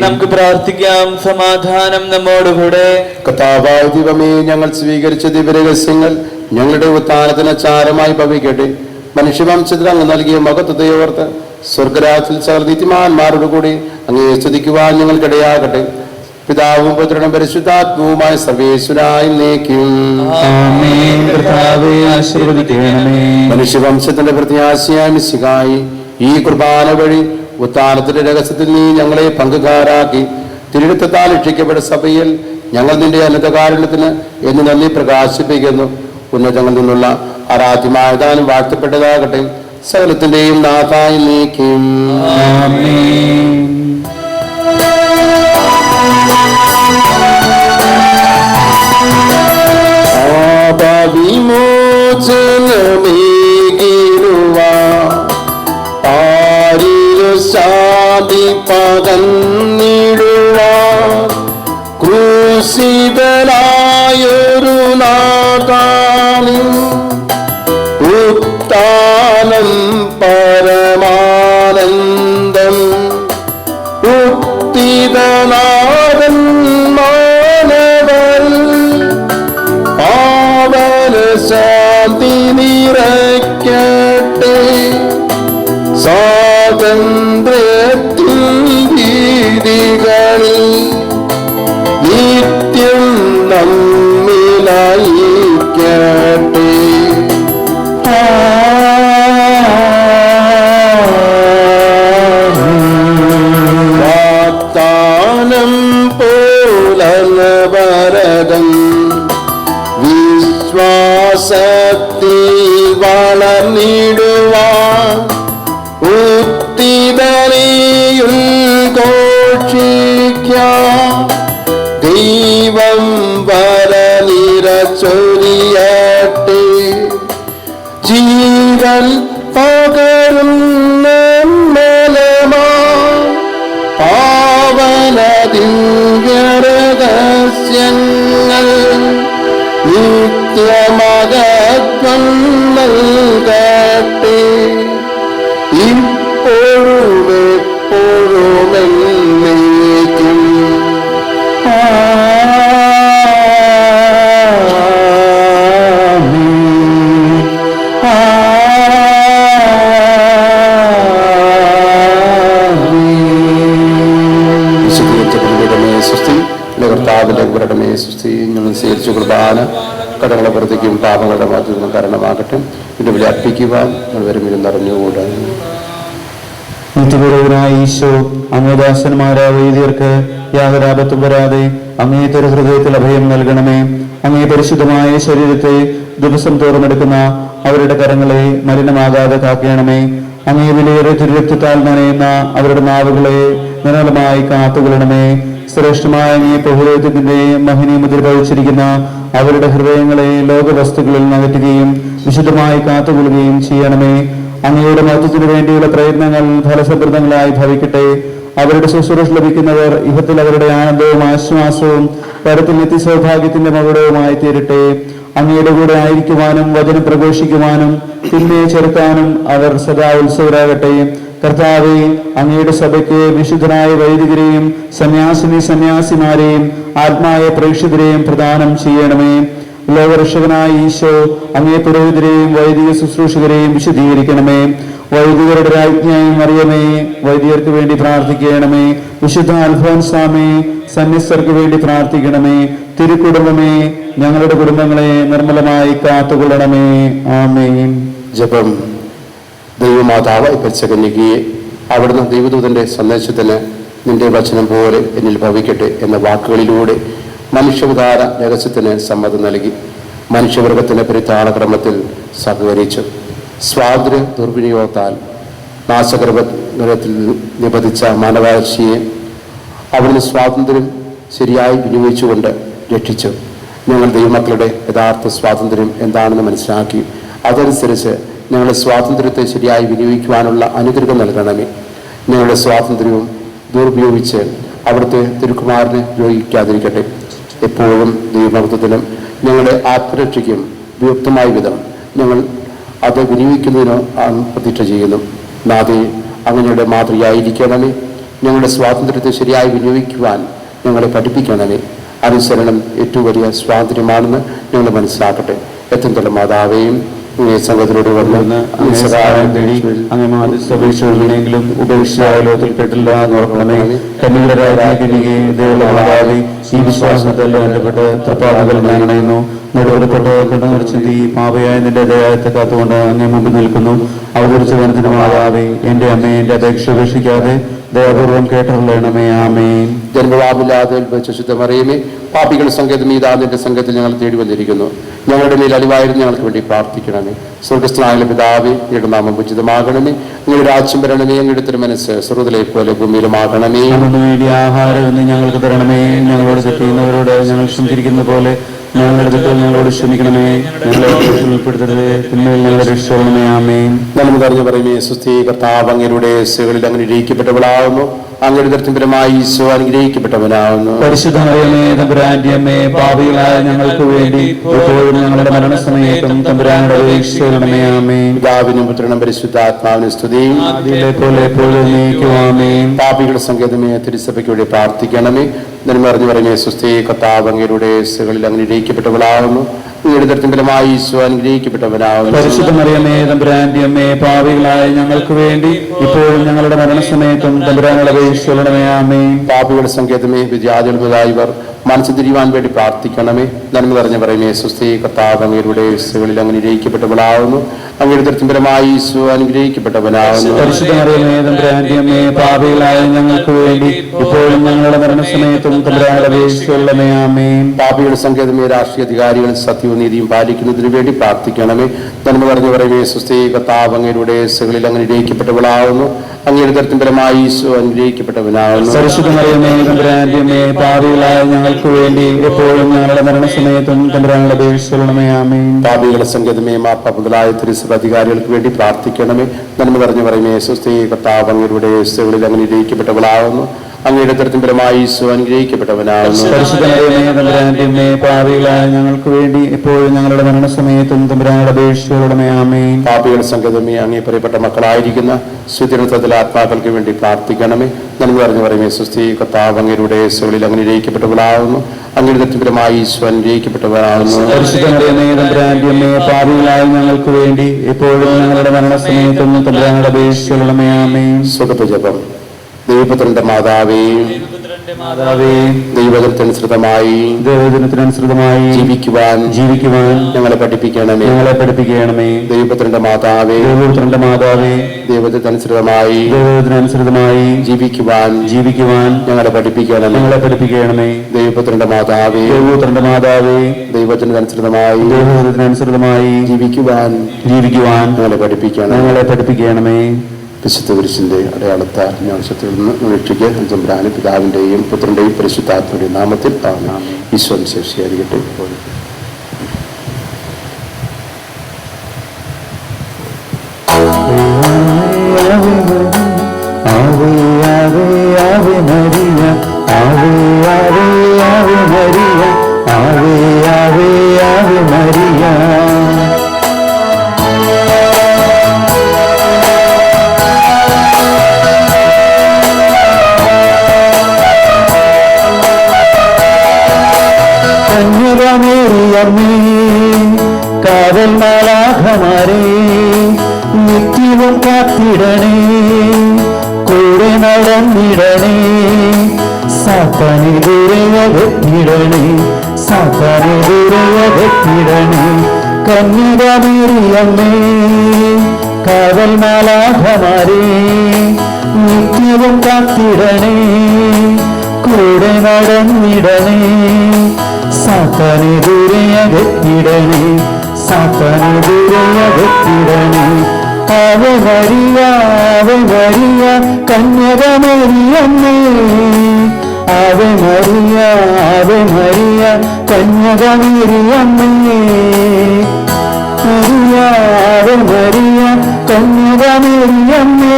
നമുക്ക് പ്രാർത്ഥിക്കാം. സമാധാനം നമ്മോടുകൂടെ. കർത്താവായ ദൈവമേ, ഞങ്ങൾ സ്വീകരിച്ച ദിവ്യരഹസ്യങ്ങൾ ഞങ്ങളുടെ ഉത്ഥാനത്തിന് ചാരമായി ഭവിക്കട്ടെ. മനുഷ്യവംശത്തിൽ അങ്ങ് നൽകിയ മഹത്വത്തെ ഓർത്ത് സ്വർഗരാജ്യത്തിൽ സകല നീതിമാന്മാരോട് കൂടി അങ്ങയെ സ്തുതിക്കുവാൻ ഞങ്ങൾക്കിടയാകട്ടെ. പിതാവും പുത്രനും പരിശുദ്ധാത്മാവുമായ സർവേശ്വരായി നീക്കും. മനുഷ്യവംശത്തിന്റെ പ്രത്യാശയായ മിശിഹായി ഈ കുർബാന വഴി ഉത്ഥാനത്തിന്റെ രഹസ്യത്തിൽ നീ ഞങ്ങളെ പങ്കുകാരാക്കി തിരുരക്തത്താൽ രക്ഷിക്കപ്പെട്ട സഭയിൽ ഞങ്ങൾ നിന്റെ അനന്തകാരുണ്യത്തിന് എന്ന് നന്ദി പ്രകാശിപ്പിക്കുന്നു. ഉന്നതങ്ങളിൽ നിന്നുള്ള ആരാധ്യമായ ദാനം വാഴ്ത്തപ്പെട്ടതാകട്ടെ. സകലത്തിന്റെയും നാഥായി നീക്കും. ശാന്തി പകർന്നിടുവാൻ ക്രൂശിതനായൊരു നാഥാനിൻ ഉത്താനം പരമാനന്ദം ഉത്തിതനാഥൻ മാനവൻ പാവന ശാന്തി നിറയ്ക്കട്ടെ. സ്വാതന്ത്ര്യത്തിൻ വീതികളിൽ നിത്യം നമ്മിലായിരിക്കട്ടെ. വാഗ്ദാനം പോലവരകം വിശ്വാസത്തിൽ വളർന്നിടുവാൻ ദൈവം വരനിര ചൊരിയട്ടെ. ജീവൻ പകരുന്ന പാവന ദിവ്യരഹസ്യങ്ങൾ നിത്യമഹത്വം നൽകട്ടെ. ഇപ്പോഴും എപ്പോഴും എന്നേക്കും. ഞങ്ങൾ സ്വീകരിച്ച കുർബാന കടങ്ങളെ പ്രവർത്തിക്കും പാപങ്ങളുടെ മാറ്റത്തിനും കാരണമാകട്ടെ. ഇതിന്റെ വില അർപ്പിക്കുവാൻ വരും ഇരുന്നറിഞ്ഞുകൂടാ. നിത്യപുരവനായ ഈശോ അങ്ങേദാസന്മാരായ വൈദ്യർക്ക് യാതൊരാപത്തും വരാതെ അങ്ങേതൊരു ഹൃദയത്തിൽ അഭയം നൽകണമേ. അങ്ങേ പരിശുദ്ധമായ ശരീരത്തെ ദിവസം തോറുമെടുക്കുന്ന അവരുടെ കരങ്ങളെ മലിനമാകാതെ കാക്കണമേ. അങ്ങേ വിലയേറെ തിരുരക്തത്താൽ നനയുന്ന അവരുടെ നാവുകളെ നിരന്തരമായി കാത്തുകൊള്ളണമേ. ശ്രേഷ്ഠമായ അങ്ങേ പൗരോഹിത്യത്തിന്റെ മഹിനി മുദ്ര പതിച്ചിരിക്കുന്ന അവരുടെ ഹൃദയങ്ങളെ ലോകവസ്തുക്കളിൽ നകറ്റുകയും വിശുദ്ധമായി കാത്തുകൊള്ളുകയും ചെയ്യണമേ. അങ്ങയുടെ മഹത്വത്തിനു വേണ്ടിയുള്ള പ്രയത്നങ്ങൾ ഫലസമൃദ്ധങ്ങളായി ഭവിക്കട്ടെ. അവരുടെ ശുശ്രൂഷ ലഭിക്കുന്നവർ ഇഹത്തിൽ അവരുടെ ആനന്ദവും ആശ്വാസവും പരത്തിൽ നിത്യസൗഭാഗ്യത്തിന്റെ മകുടവുമായി തീരട്ടെ. അങ്ങയുടെ കൂടെ ആയിരിക്കുവാനും വചനം പ്രഘോഷിക്കുവാനും തിന്മയെ ചെറുക്കാനും അവർ സദാ ഉത്സവരാകട്ടെ. കർത്താവേ, അങ്ങയുടെ സഭയ്ക്ക് വിശുദ്ധരായ വൈദികരെയും സന്യാസിമാരെയും ആത്മായ പ്രേക്ഷിതരെയും പ്രദാനം ചെയ്യണമേ. ലോകരക്ഷകനായ ഈശോ അങ്ങേ പുരോഹിതരെയും വൈദിക ശുശ്രൂഷകരെയും വിശദീകരിക്കണമേ. വൈദികരുടെ രാജ്ഞിയായി മറിയമേ, വൈദികർക്ക് വേണ്ടി പ്രാർത്ഥിക്കണമേ. വിശുദ്ധ അൽഫോൻസാമേ, സന്യസ്തർക്ക് വേണ്ടി പ്രാർത്ഥിക്കണമേ. തിരുക്കുടുംബമേ, ഞങ്ങളുടെ കുടുംബങ്ങളെ നിർമ്മലമായി കാത്തുകൊള്ളണമേ. ആമേൻ. ജപം. ദൈവമാതാവായി പരിചകന്യകയെ അവിടുന്ന് ദൈവദൂതന്റെ സന്ദേശത്തിന് നിന്റെ വചനം പോലെ എന്നിൽ ഭവിക്കട്ടെ എന്ന വാക്കുകളിലൂടെ മനുഷ്യവികാര രഹസ്യത്തിന് സമ്മതം നൽകി മനുഷ്യവർഗത്തിന്റെ പരിത്താളക്രമത്തിൽ സഹകരിച്ചു. സ്വാതന്ത്ര്യ ദുർവിനിയോഗത്താൽ നാശകരത്തിൽ നിബന്ധിച്ച മാനവരാശിയെ അവിടുന്ന് സ്വാതന്ത്ര്യം ശരിയായി വിനിയോഗിച്ചുകൊണ്ട് രക്ഷിച്ചു. ഞങ്ങൾ ദൈവമക്കളുടെ യഥാർത്ഥ സ്വാതന്ത്ര്യം എന്താണെന്ന് മനസ്സിലാക്കി അതനുസരിച്ച് ഞങ്ങളുടെ സ്വാതന്ത്ര്യത്തെ ശരിയായി വിനിയോഗിക്കുവാനുള്ള അനുഗ്രഹം നൽകണമേ. ഞങ്ങളുടെ സ്വാതന്ത്ര്യവും ദുരുപയോഗിച്ച് അവിടുത്തെ തിരുക്കുമാരനെ ദ്രോഹിക്കാതിരിക്കട്ടെ. എപ്പോഴും ദൈവമഹത്വത്തിനും ഞങ്ങളുടെ ആത്മരക്ഷയ്ക്കും ഉപയുക്തമായ വിധം ഞങ്ങൾ അത് വിനിയോഗിക്കുന്നതിനോ പ്രതീക്ഷ ചെയ്യുന്നു. നാഥേ, അങ്ങയുടെ മാതൃകയായിരിക്കണമേ. ഞങ്ങളുടെ സ്വാതന്ത്ര്യത്തെ ശരിയായി വിനിയോഗിക്കുവാൻ ഞങ്ങളെ പഠിപ്പിക്കണമേ. അനുസരണം ഏറ്റവും വലിയ സ്വാതന്ത്ര്യമാണെന്ന് ഞങ്ങൾ മനസ്സിലാക്കട്ടെ. എത്രത്തോളം മാതാവേയും സംഘത്തിലൂടെ വന്ന് സഹായം തേടി അങ്ങ് മാതൃസഭയെങ്കിലും ഉപേക്ഷിച്ചായ ലോകത്തിൽപ്പെട്ടില്ല എന്ന് ഓർക്കണമേ. കന്യകളുടെ രാജ്ഞികയെ ദേവളമാതാവേ, ഈ വിശ്വാസത്തിൽ ബന്ധപ്പെട്ട് തൃപ്പാടുകൾ ഞാൻ അണയുന്നു. നെടുവെടുപ്പെട്ട് കണ്ണുനിർച്ചി പാപയായ നിന്റെ ദയായത്തെ കാത്തുകൊണ്ട് അങ്ങേ മുമ്പിൽ നിൽക്കുന്നു. അവതരിച്ച വനത്തിന് മാതാവേ, എന്റെ അമ്മയെ എന്റെ അപേക്ഷ ഉപേക്ഷിക്കാതെ ദയാപൂർവം കേട്ടറിയണമേ. ആമേൻ. ജന്മപാപില്ലാതെ ശുദ്ധമറിയമേ, പാപികൾ സങ്കേതം ഈ ദാനിന്റെ സംഘത്തിൽ ഞങ്ങൾ തേടി വന്നിരിക്കുന്നു. ഞങ്ങളുടെ മേൽ അലിവായിരുന്നു ഞങ്ങൾക്ക് വേണ്ടി പ്രാർത്ഥിക്കണമേ. സ്വർഗസ്ഥനായ പിതാവേ, ഞങ്ങളുടെ നാമം ഉചിതമാകണമേ. ഞങ്ങളുടെ രാജ്യം വരണമേ. ഞങ്ങളുടെ തിരുമനസ് സ്വർഗ്ഗത്തിലെ പോലെ ഭൂമിയിലുമാകണമേ. വേണ്ടി ആഹാരം എന്ന് ഞങ്ങൾക്ക് തരണമേ. ഞങ്ങളോട് തെറ്റിയുന്നവരോട് ഞങ്ങൾ ക്ഷമിച്ചിരിക്കുന്ന പോലെ ഞങ്ങളുടെ തെറ്റുകൾ ഞങ്ങളോട് ക്ഷമിക്കണമേ. ഞങ്ങളെ ഉൾപ്പെടുത്തരുതേ, തിന്മയിൽ ഞങ്ങളെ രക്ഷിക്കണമേ. ആമേൻ. നമ്മൾ പറഞ്ഞു പറയുമേ, സുസ്ഥി കർത്താവ് അങ്ങയുടെ സേവകളിൽ അങ്ങനെ ഇരിക്കപ്പെട്ടവളാകുന്നു. അങ്ങയുടെ ദർശനപരമായി ഈശോ അനുഗ്രഹിക്കപ്പെട്ടവനാകുന്നു. പരിശുദ്ധ മറിയമേ, തമ്പുരാന്റെ അമ്മേ, പാപികളായ ഞങ്ങൾക്ക് വേണ്ടി എപ്പോഴും ഞങ്ങളുടെ മരണസമയത്തും തമ്പുരാനോട് അപേക്ഷിക്കണമേ. ആമേൻ. പിതാവിനും പുത്രനും പരിശുദ്ധാത്മാവിനും സ്തുതി. പോലെ എപ്പോഴും നീക്കും. ആമേൻ. പാപികളുടെ സങ്കേതമേ, തിരുസഭയ്ക്ക് വേണ്ടി പ്രാർത്ഥിക്കണമേ. നമ്മൾ അറിഞ്ഞു പറയുമേ, സുസ്ഥി കർത്താവ് അങ്ങയുടെ സേവകളിൽ അങ്ങനെ ഇരിക്കപ്പെട്ടവളാകുന്നു. അങ്ങയുടെ ദർശനപരമായി ഈശോ അനുഗ്രഹിക്കപ്പെട്ടവനാകുന്നു. പരിശുദ്ധ മറിയമേ, തമ്പുരാന്റെ അമ്മേ, പാപികളായ ഞങ്ങൾക്ക് വേണ്ടി ഇപ്പോഴും ഞങ്ങളുടെ മരണസമയത്തും തമ്പുരാനോട് അപേക്ഷിക്കണമേ. ആമേൻ. പാപികളുടെ സങ്കേതമേ, വിദ്യാർത്ഥികൾ മുതലായവർ മനസ്സ് തിരിയുവാൻ വേണ്ടി പ്രാർത്ഥിക്കണമേ. നന്മ നിറഞ്ഞു പറയുമേ, സുസ്ഥി കർത്താവ് അങ്ങയുടെ സേവകളിൽ അങ്ങനെ ഇരിക്കപ്പെട്ടവളാകുന്നു. അങ്ങയുടെ ദർശനപരമായി ഈശോ അനുഗ്രഹിക്കപ്പെട്ടവനാകുന്നു. പരിശുദ്ധ മറിയമേ, തമ്പുരാന്റെ അമ്മേ, പാപികളായ ഞങ്ങൾക്ക് വേണ്ടി ഇപ്പോഴും ഞങ്ങളുടെ മരണസമയത്തും തമ്പുരാനോട് അപേക്ഷിക്കണമേ. ആമേൻ. പാപികളുടെ സങ്കേതമേ, രാഷ്ട്രീയ അധികാരികൾ സത്യവും നീതിയും പാലിക്കുന്നതിന് വേണ്ടി പ്രാർത്ഥിക്കണമേ. നന്മ നിറഞ്ഞു പറയുമേ, സുസ്ഥി കർത്താവ് അങ്ങയുടെ സേവകളിൽ അങ്ങനെ ഇരിക്കപ്പെട്ടവളാകുന്നു. അങ്ങയുടെ ദർശനപരമായി ഈശോ അനുഗ്രഹിക്കപ്പെട്ടവനാകുന്നു. പരിശുദ്ധ മറിയമേ, തമ്പുരാന്റെ അമ്മേ, പാപികളായ ഞങ്ങൾക്ക് വേണ്ടി എപ്പോഴും ഞങ്ങളുടെ മരണസമയത്തും തമ്പുരാനോട് അപേക്ഷിക്കണമേ. ആമേൻ. പാപികളുടെ സങ്കേതമേ, മാപ്പ മുതലായ തിരുസഭ അധികാരികൾക്ക് വേണ്ടി പ്രാർത്ഥിക്കണമേ. നന്മ നിറഞ്ഞു പറയുമേ, സുസ്ഥി കർത്താവ് അങ്ങയുടെ സേവകളിൽ അങ്ങനെ ഇരിക്കപ്പെട്ടവളാകുന്നു. അങ്ങയുടെ ദർശനപരമായി ഈശോ അനുഗ്രഹിക്കപ്പെട്ടവനാകുന്നു. പരിശുദ്ധ മറിയമേ, തമ്പുരാന്റെ അമ്മേ, പാപികളായ ഞങ്ങൾക്ക് വേണ്ടി എപ്പോഴും ഞങ്ങളുടെ മരണസമയത്തും തമ്പുരാനോട് അപേക്ഷിക്കണമേ. ആമേൻ. പാപികളുടെ സങ്കേതമേ, അങ്ങേ പ്രിയപ്പെട്ട മക്കളായിരിക്കുന്ന സുദിനത്തിലെ ആത്മാക്കൾക്ക് വേണ്ടി പ്രാർത്ഥിക്കണമേ. നന്മ പറഞ്ഞു പറയുമേ, സുസ്ഥി കർത്താവ് അങ്ങയുടെ സേവകളിൽ അങ്ങനെ ഇരിക്കപ്പെട്ടവളാകുന്നു. അങ്ങയുടെ ദർശനപരമായി ഈശോ അനുഗ്രഹിക്കപ്പെട്ടവനാകുന്നു. പരിശുദ്ധ മറിയമേ, തമ്പുരാന്റെ അമ്മേ, പാപികളായ ഞങ്ങൾക്ക് വേണ്ടി എപ്പോഴും ഞങ്ങളുടെ മരണസമയത്തും തമ്പുരാനോട് അപേക്ഷിക്കണമേ. ആമേൻ. സുഖജപം. ദൈവപുത്രന്റെ മാതാവേ, ദൈവജനത്തിനനുസൃതമായി ജീവിക്കുവാൻ ഞങ്ങളെ പഠിപ്പിക്കണമേ. ദൈവപുത്രന്റെ മാതാവേ, ദൈവജനത്തിനനുസൃതമായി ജീവിക്കുവാൻ ഞങ്ങളെ പഠിപ്പിക്കണമേ. ദൈവപുത്രന്റെ മാതാവേ, ദൈവജനത്തിനനുസൃതമായി ജീവിക്കുവാൻ ഞങ്ങളെ പഠിപ്പിക്കണമേ. വിശുദ്ധ കുരിശിന്റെ അടയാളത്താൽ ജ്ഞാനശക്തിയിൽ നിന്ന് രക്ഷിക്കുക. തമ്പുരാനെ പിതാവിന്റെയും പുത്രന്റെയും പരിശുദ്ധാത്മയുടെയും നാമത്തിൽ ഈശോ ശേഷിയായിരിക്കട്ടെ. കാവൽ മാലാഖമാരേ, നിത്യവും കാത്തിടണേ, കൂടെ നടന്നിടണേ, സാത്താനെ ദൂരയകറ്റിടണേ, സാത്താനെ ദൂരയകറ്റിടണേ. കന്യകമേരിയമ്മേ, കാവൽ മാലാഖമാരേ, നിത്യവും കാത്തിടണേ, കൂടെ നടന്നിടണേ, സാത്താനെ ദൂരയകറ്റിടണേ, സാത്താനെ ദൂരയകറ്റിടണേ. Ave Maria, Ave Maria, കന്യകമേരിയമ്മേ, Ave Maria, Ave Maria, കന്യകമേരിയമ്മേ, Maria, Ave Maria, കന്യകമേരിയമ്മേ,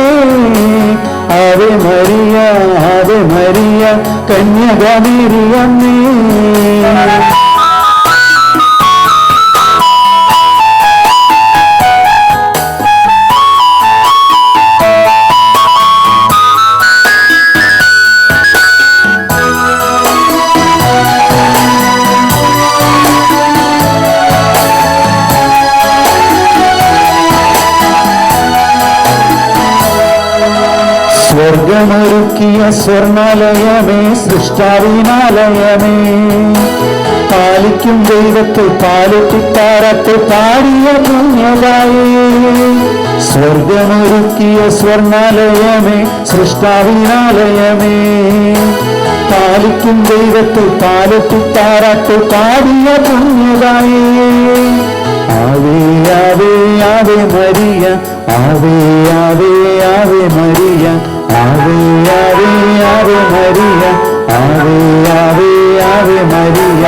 ആവേ ആവേ മരിയ കന്യകമേരിയമ്മേ. സ്വർഗമൊരുക്കിയ സ്വർണാലയമേ, സൃഷ്ടാവിനാലയമേ, പാലിക്കും ദൈവത്തെ പാലിപ്പിത്താരത്തെ പാടിയ പുണ്യതായേ. സ്വർഗമൊരുക്കിയ സ്വർണാലയമേ, സൃഷ്ടാവിനാലയമേ, പാലിക്കും ദൈവത്തെ പാലിപ്പിത്താരത്തെ പാടിയ പുണ്യതായേ. ആവേ ആവേ ആവേ മരിയ, ആവേ ആവേ ആവേ മരിയ, ആവേ ആവേ ആവേ മരിയ, ആവേ ആവേ ആവേ മരിയ.